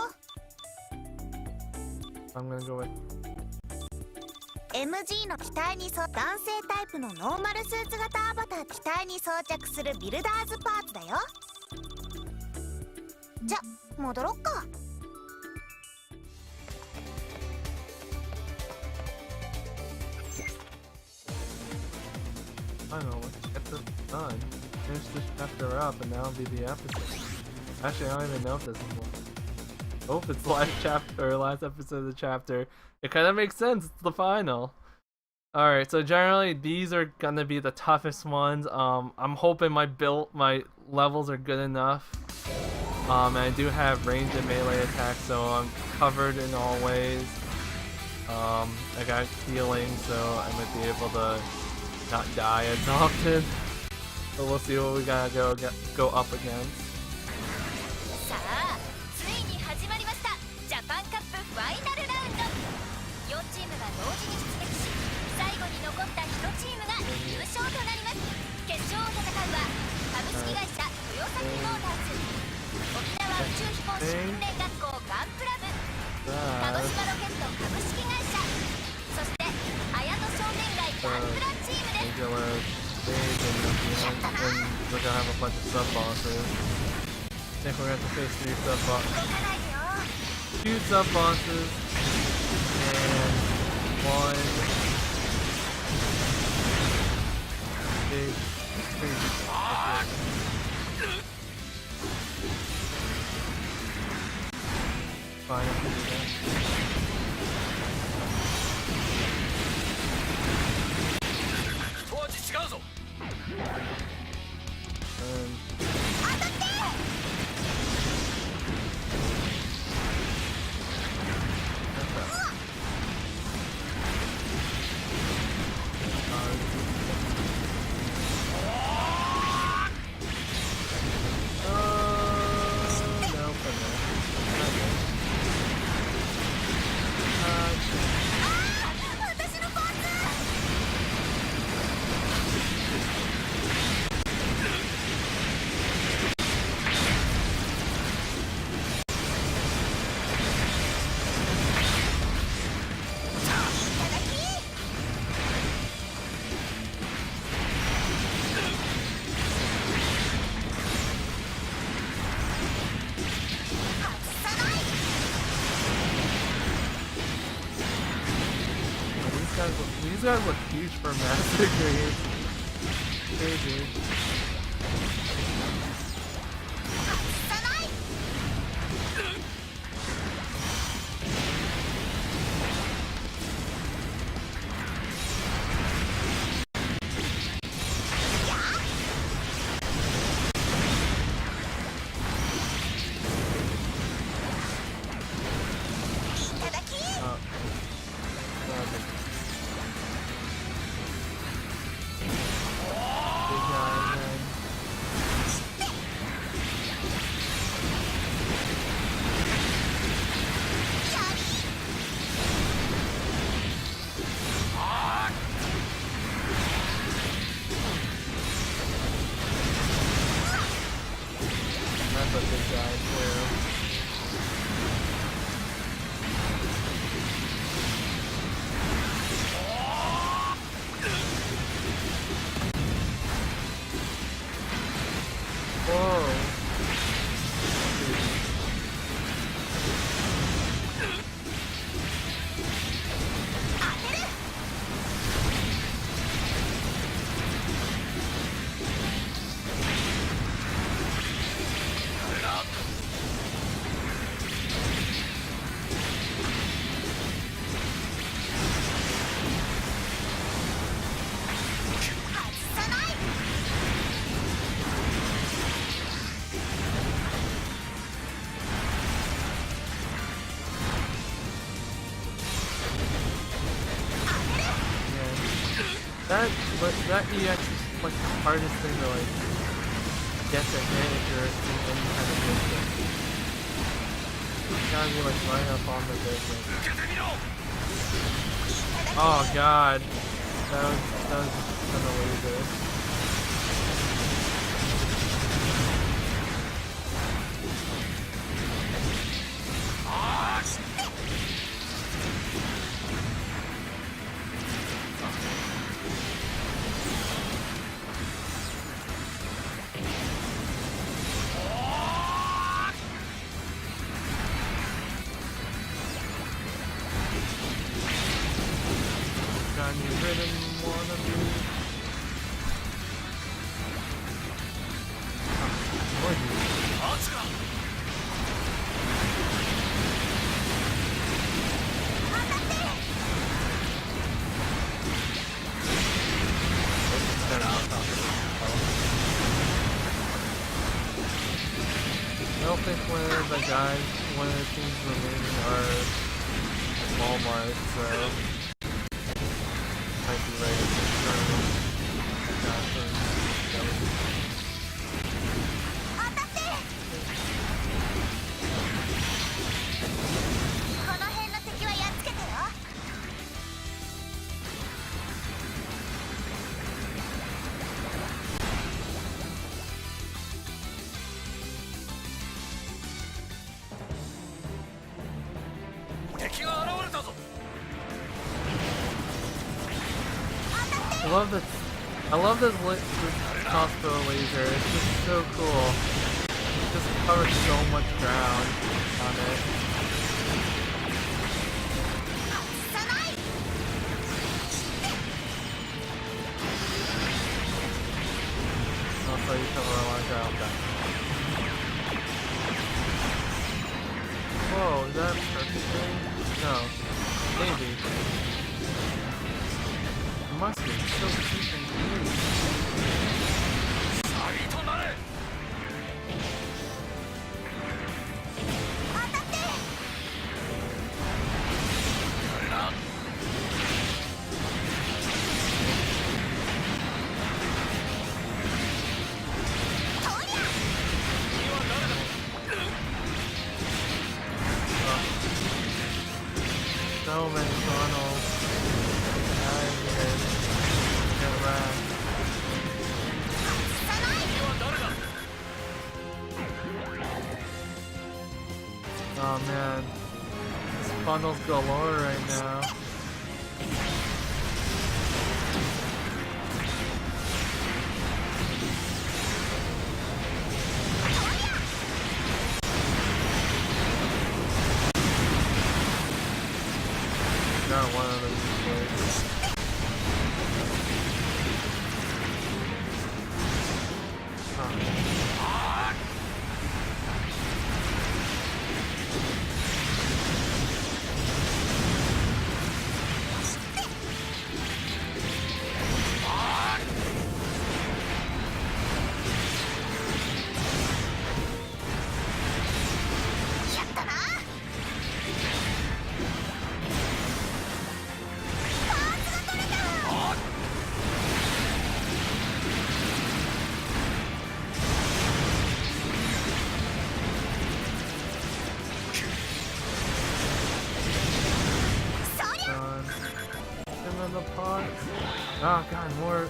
I'm gonna go with MG の機体に男性タイプのノーマルスーツ型アバター、機体に装着するビルダーズパーツだよ。じゃ、戻ろっか。I don't know. Let's get this done. Finish this chapter up, and that'll be the episode. Actually, I don't even know if this is one. Oh, it's the last chapter, or last episode of the chapter. It kind of makes sense. It's the final. All right. So generally, these are gonna be the toughest ones. I'm hoping my levels are good enough. And I do have range and melee attacks, so I'm covered in all ways. I got healing, so I might be able to not die as often. So we'll see what we gotta go up against. さあついに始まりましたジャパンカップファイナルラウンド。4チームが同時に出撃し最後に残った1チームが優勝となります。決勝を戦うは株式会社豊崎モーターズ、沖縄宇宙飛行士訓練学校ガンプラ部、鹿児島ロケット株式会社、そして綾戸商店街ガンプラチームです。 Regular stage, and we're gonna have a bunch of sub bosses. I think we're gonna have to face 3 sub bosses. 2 sub bosses and 1 big crazy boss. Fine, I can do that. These guys look huge for massacres. Crazy. That EX is like the hardest thing to like get to hit if you're in any kind of distance. You gotta be like right up on the distance. Oh god. That was kind of laser. One of the teams remaining are Walmart, so might be ready to turn. I love this crossbow laser. It's just so cool. It just covers so much ground on it. Also, you cover a lot of ground back. Whoa, is that perfect? No. Maybe. Must be so freaking huge. So many funnels. Oh man, this bundle's galore right now. No. not one of them words. Oh god, more.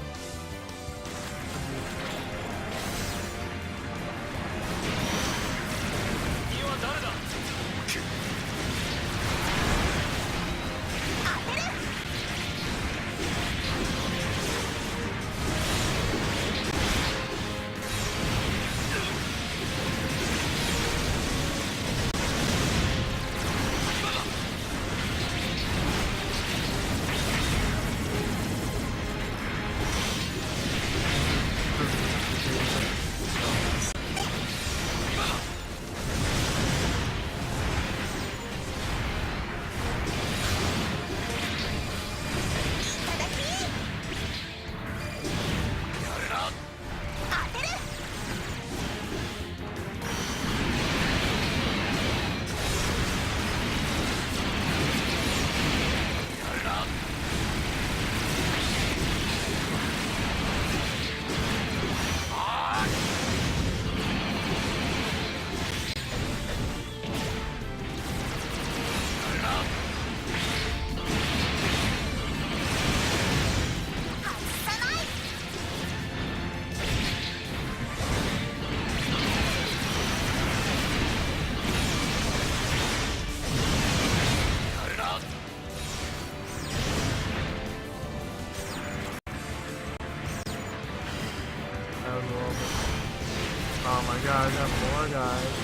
Oh my god, I got more guys.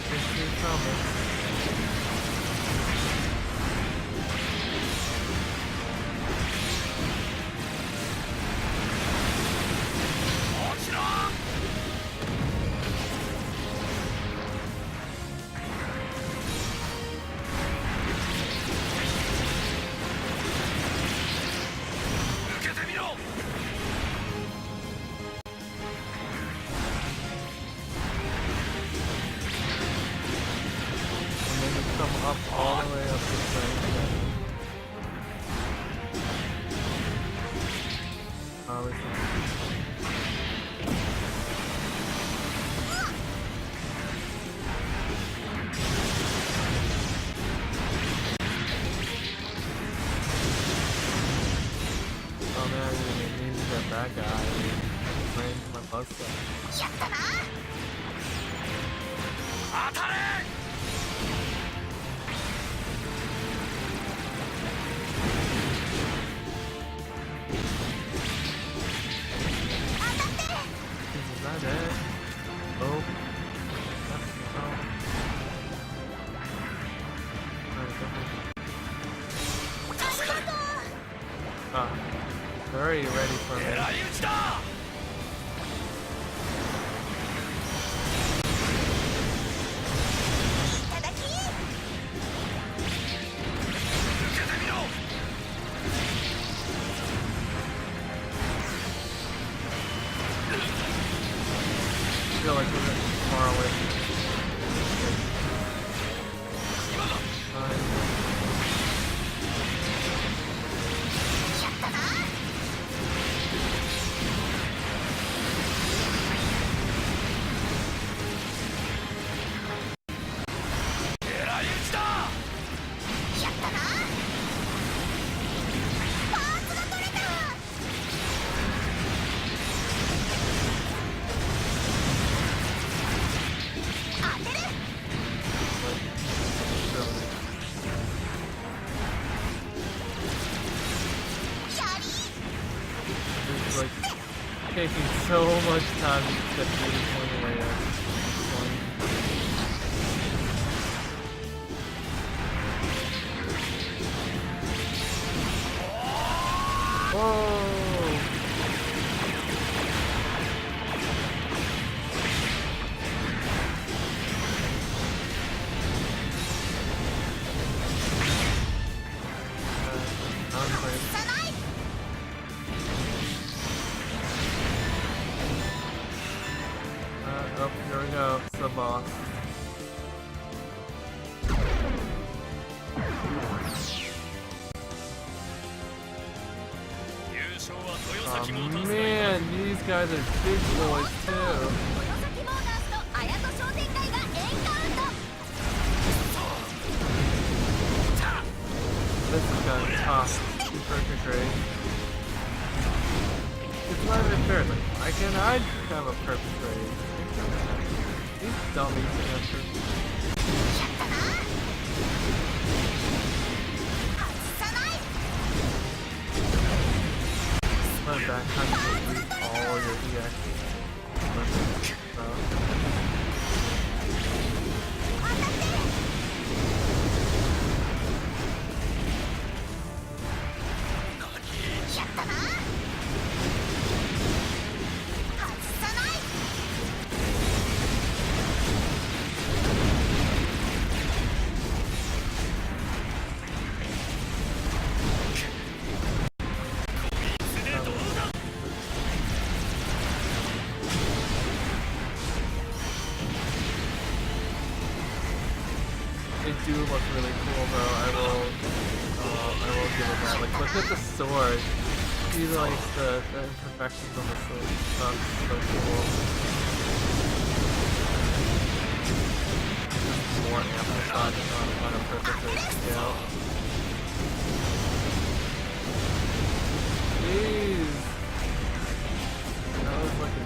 Just keep coming. Up all the way up this thing. Oh man, I need to get that guy. Playing my buster. Very ready for me. I feel like we're far away from this. Like taking so much time to get through this one later. Whoa! Oh, here we go. It's the boss. Oh man, these guys are big boys too. This is kind of tough. Perfect grade. It's not even fair. Like, why can't I have a perfect grade? These dummies have perfect. Run back, how do you delete all your EX? They do look really cool though. I will give it that. Like, look at the sword. See like the imperfections on the sword. That's so cool. More amplified on a perfect scale. Jeez. That was like a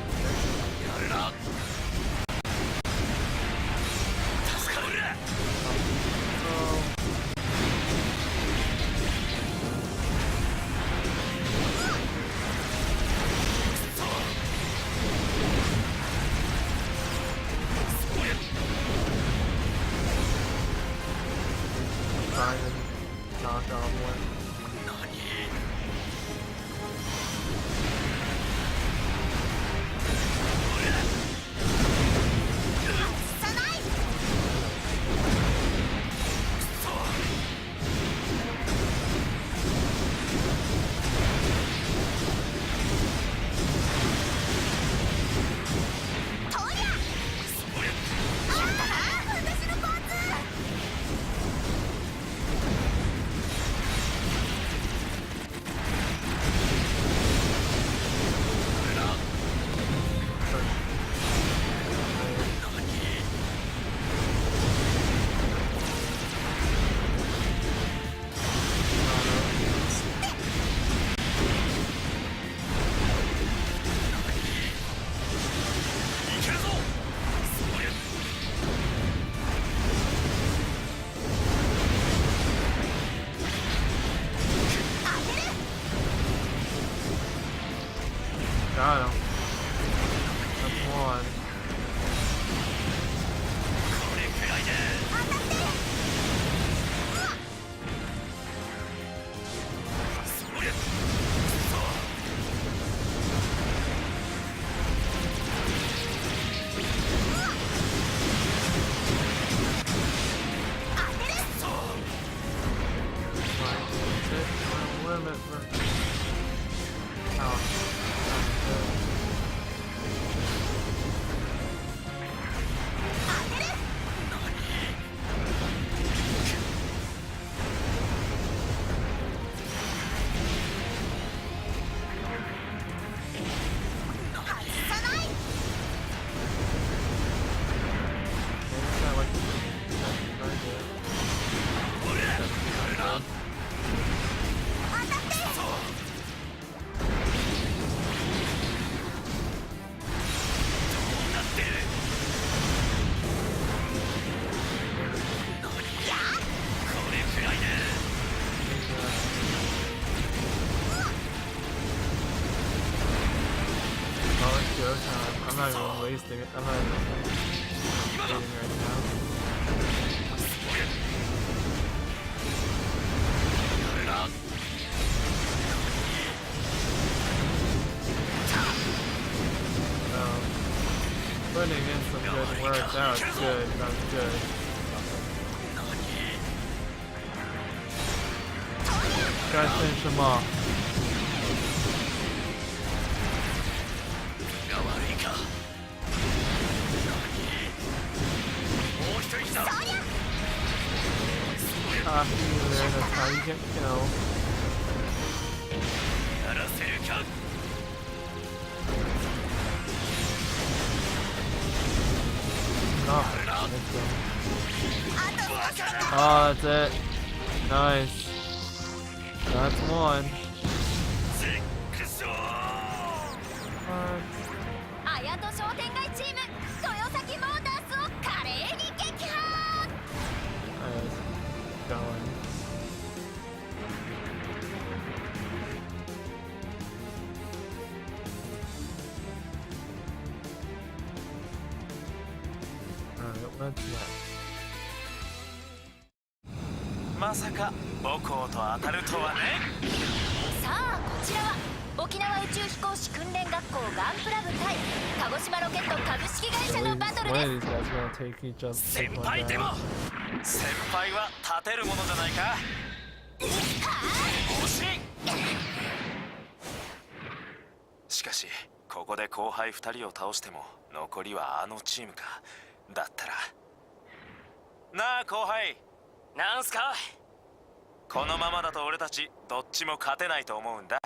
got him. That's one. I'm not even wasting it. I'm not even waiting right now. work. That was good. That was good. Gotta finish them off. Coffee there, that's how you get killed. Oh, that's it. Nice. That's one. 綾戸商店街チーム豊崎モータースを華麗に撃破。 Going. Alright, what's next? まさか母校と当たるとはね。さあこちらは沖縄宇宙飛行士訓練学校ガンプラ部対鹿児島ロケット株式会社のバトル One です。 of these guys gonna take each other. 先 Take one 輩でも down. 先輩は立てるものじゃないか。惜しい。しかしここで後輩2人を倒しても残りはあのチームか。だったらなあ後輩、なんすか。このままだと俺たちどっちも勝てないと思うんだ。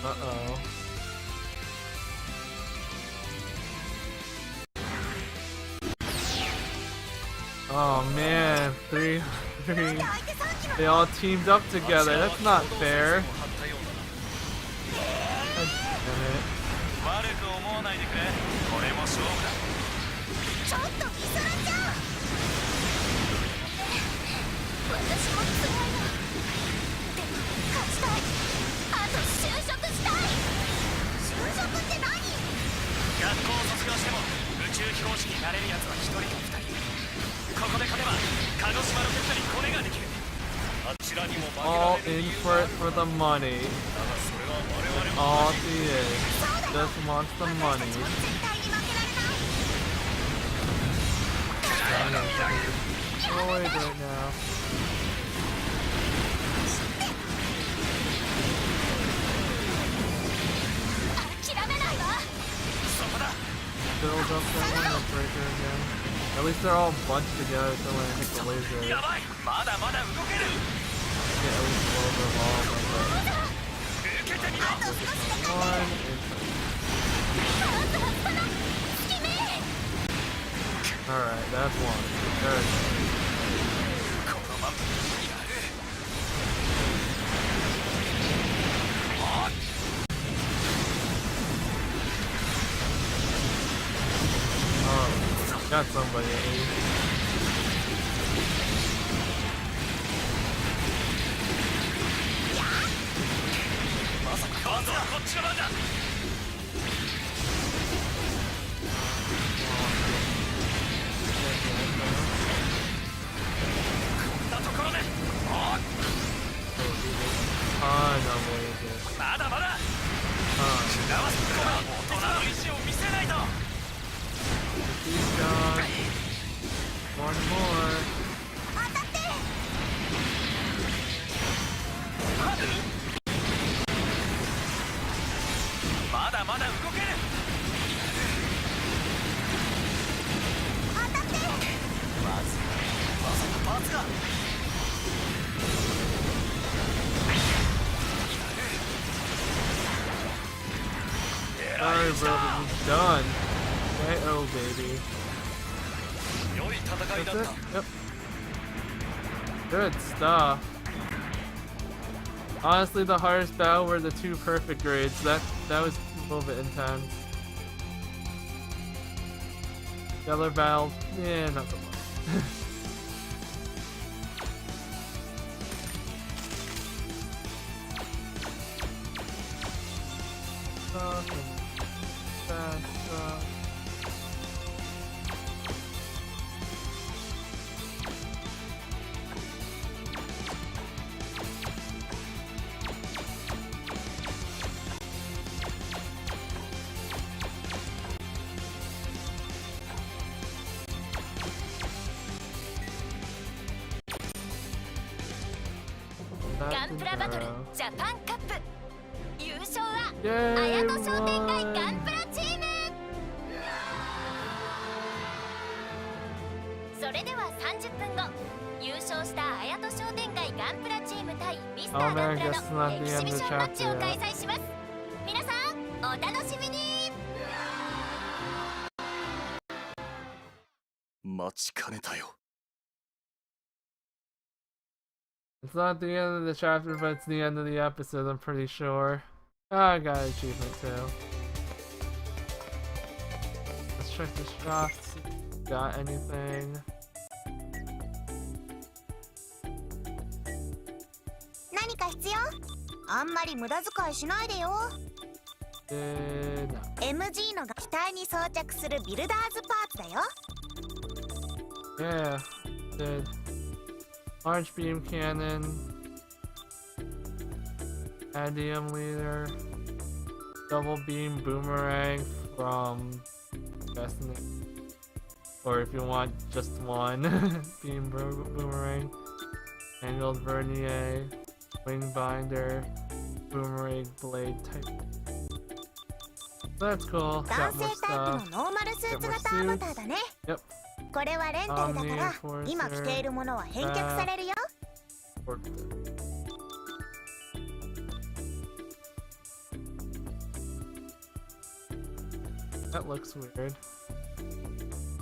Uh-oh. Oh man, three. They all teamed up together. That's not fair. God damn it. 悪く思わないでくれ。これも勝負だ。ちょっとミソラちゃん。私も辛いの。でも勝ちたい。あと就職したい。就職って何？学校を卒業しても宇宙飛行士になれるやつは1人か2人。ここで勝てば鹿児島ロケットにコネができる。あちらにも負けら All れる in 理由 for は it for the money. だがそれは我々 All he is. Just wants the money. 絶対に負けられない。 Destroyed right now. Build up that Gundam Breaker again. At least they're all bunched together so when I hit the laser, やばい。まだまだ動ける。 get at least a little bit of all of them. 受けてみろ。 One, alright, that's one. There it is. このままやる。 Oh, got somebody at least. まさか今度はこっちの番だ。こんなところで。まだまだ。縄すから大人の意地を見せないと。 One more. まだまだ動ける。まさかパーツが。 Sorry, bro, this is done. KO, baby. 良い戦いだ That's った。 it? Yep. Good stuff. Honestly, the hardest battle were the two perfect grades. That was a little bit intense. The other battles, yeah, not so much. Stuff and bad stuff. ガンプラバトルジャパンカップ優勝は Yay, 綾戸商店街 won. ガンプラチーム。それでは30分後、優勝した綾戸商店街ガンプラチーム対ミスタ Oh ー man, ガ I ンプラ guess の not エ the キ end シ of ビ the ションマッチ chapter を開 yet. 催します。皆さんお楽しみに。待ちかねたよ。 It's not the end of the chapter, but it's the end of the episode, I'm pretty sure. Ah, I got an achievement too. Let's check the shop, see if we got anything. 何か必要？あんまり無駄遣いしないでよ。 No. MG のが機体に装着するビルダーズパーツだよ。 Yeah, did. Large beam cannon, Adium leader, double beam boomerang from Destiny, or if you want just one beam boomerang, angled vernier, wing binder, boomerang blade type. That's cool. 男 Got 性 more タイプの stuff. ノーマルスーツ型アバターだね。 Yep. これはレンタルだから Omni-Enforcer 今着ているものは返却されるよ。 Worked it. That looks weird.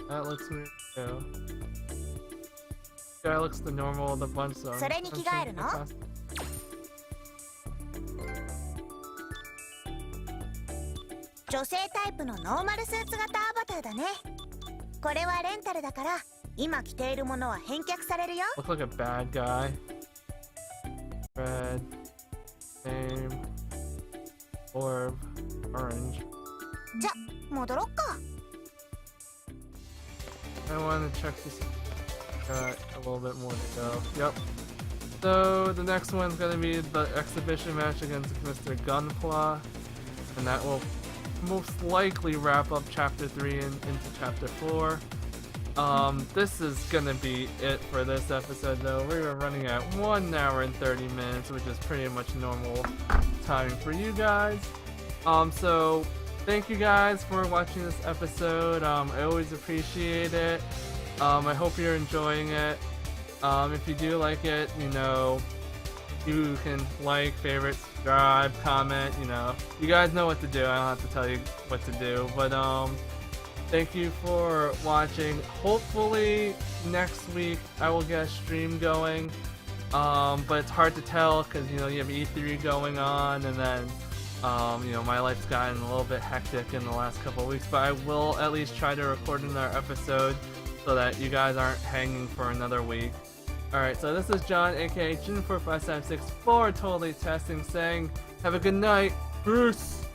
That looks weird too. Guy looks the normal of the bunch, so I'm それに着替えるの？ 女性タイプのノーマルスーツ型アバターだね。これはレンタルだから今着ているものは返却されるよ。 Looks like a bad guy. Red, name, orb, orange. じゃ、戻ろっか。 I want to check this. Got a little bit more to go. Yep. So the next one's gonna be the exhibition match against Mr. Gunpla, and that will most likely wrap up Chapter 3 and into Chapter 4. This is gonna be it for this episode though. We were running at 1 hour and 30 minutes, which is pretty much normal timing for you guys. So thank you guys for watching this episode. I always appreciate it. I hope you're enjoying it. If you do like it, you know, you can like, favorite, subscribe, comment, you know. You guys know what to do. I don't have to tell you what to do. But thank you for watching. Hopefully next week I will get a stream going. But it's hard to tell because, you know, you have E3 going on, and then you know, my life's gotten a little bit hectic in the last couple of weeks, but I will at least try to record another episode so that you guys aren't hanging for another week. Alright, so this is John, aka Jin4576 for Totally Testing, saying have a good night. Peace!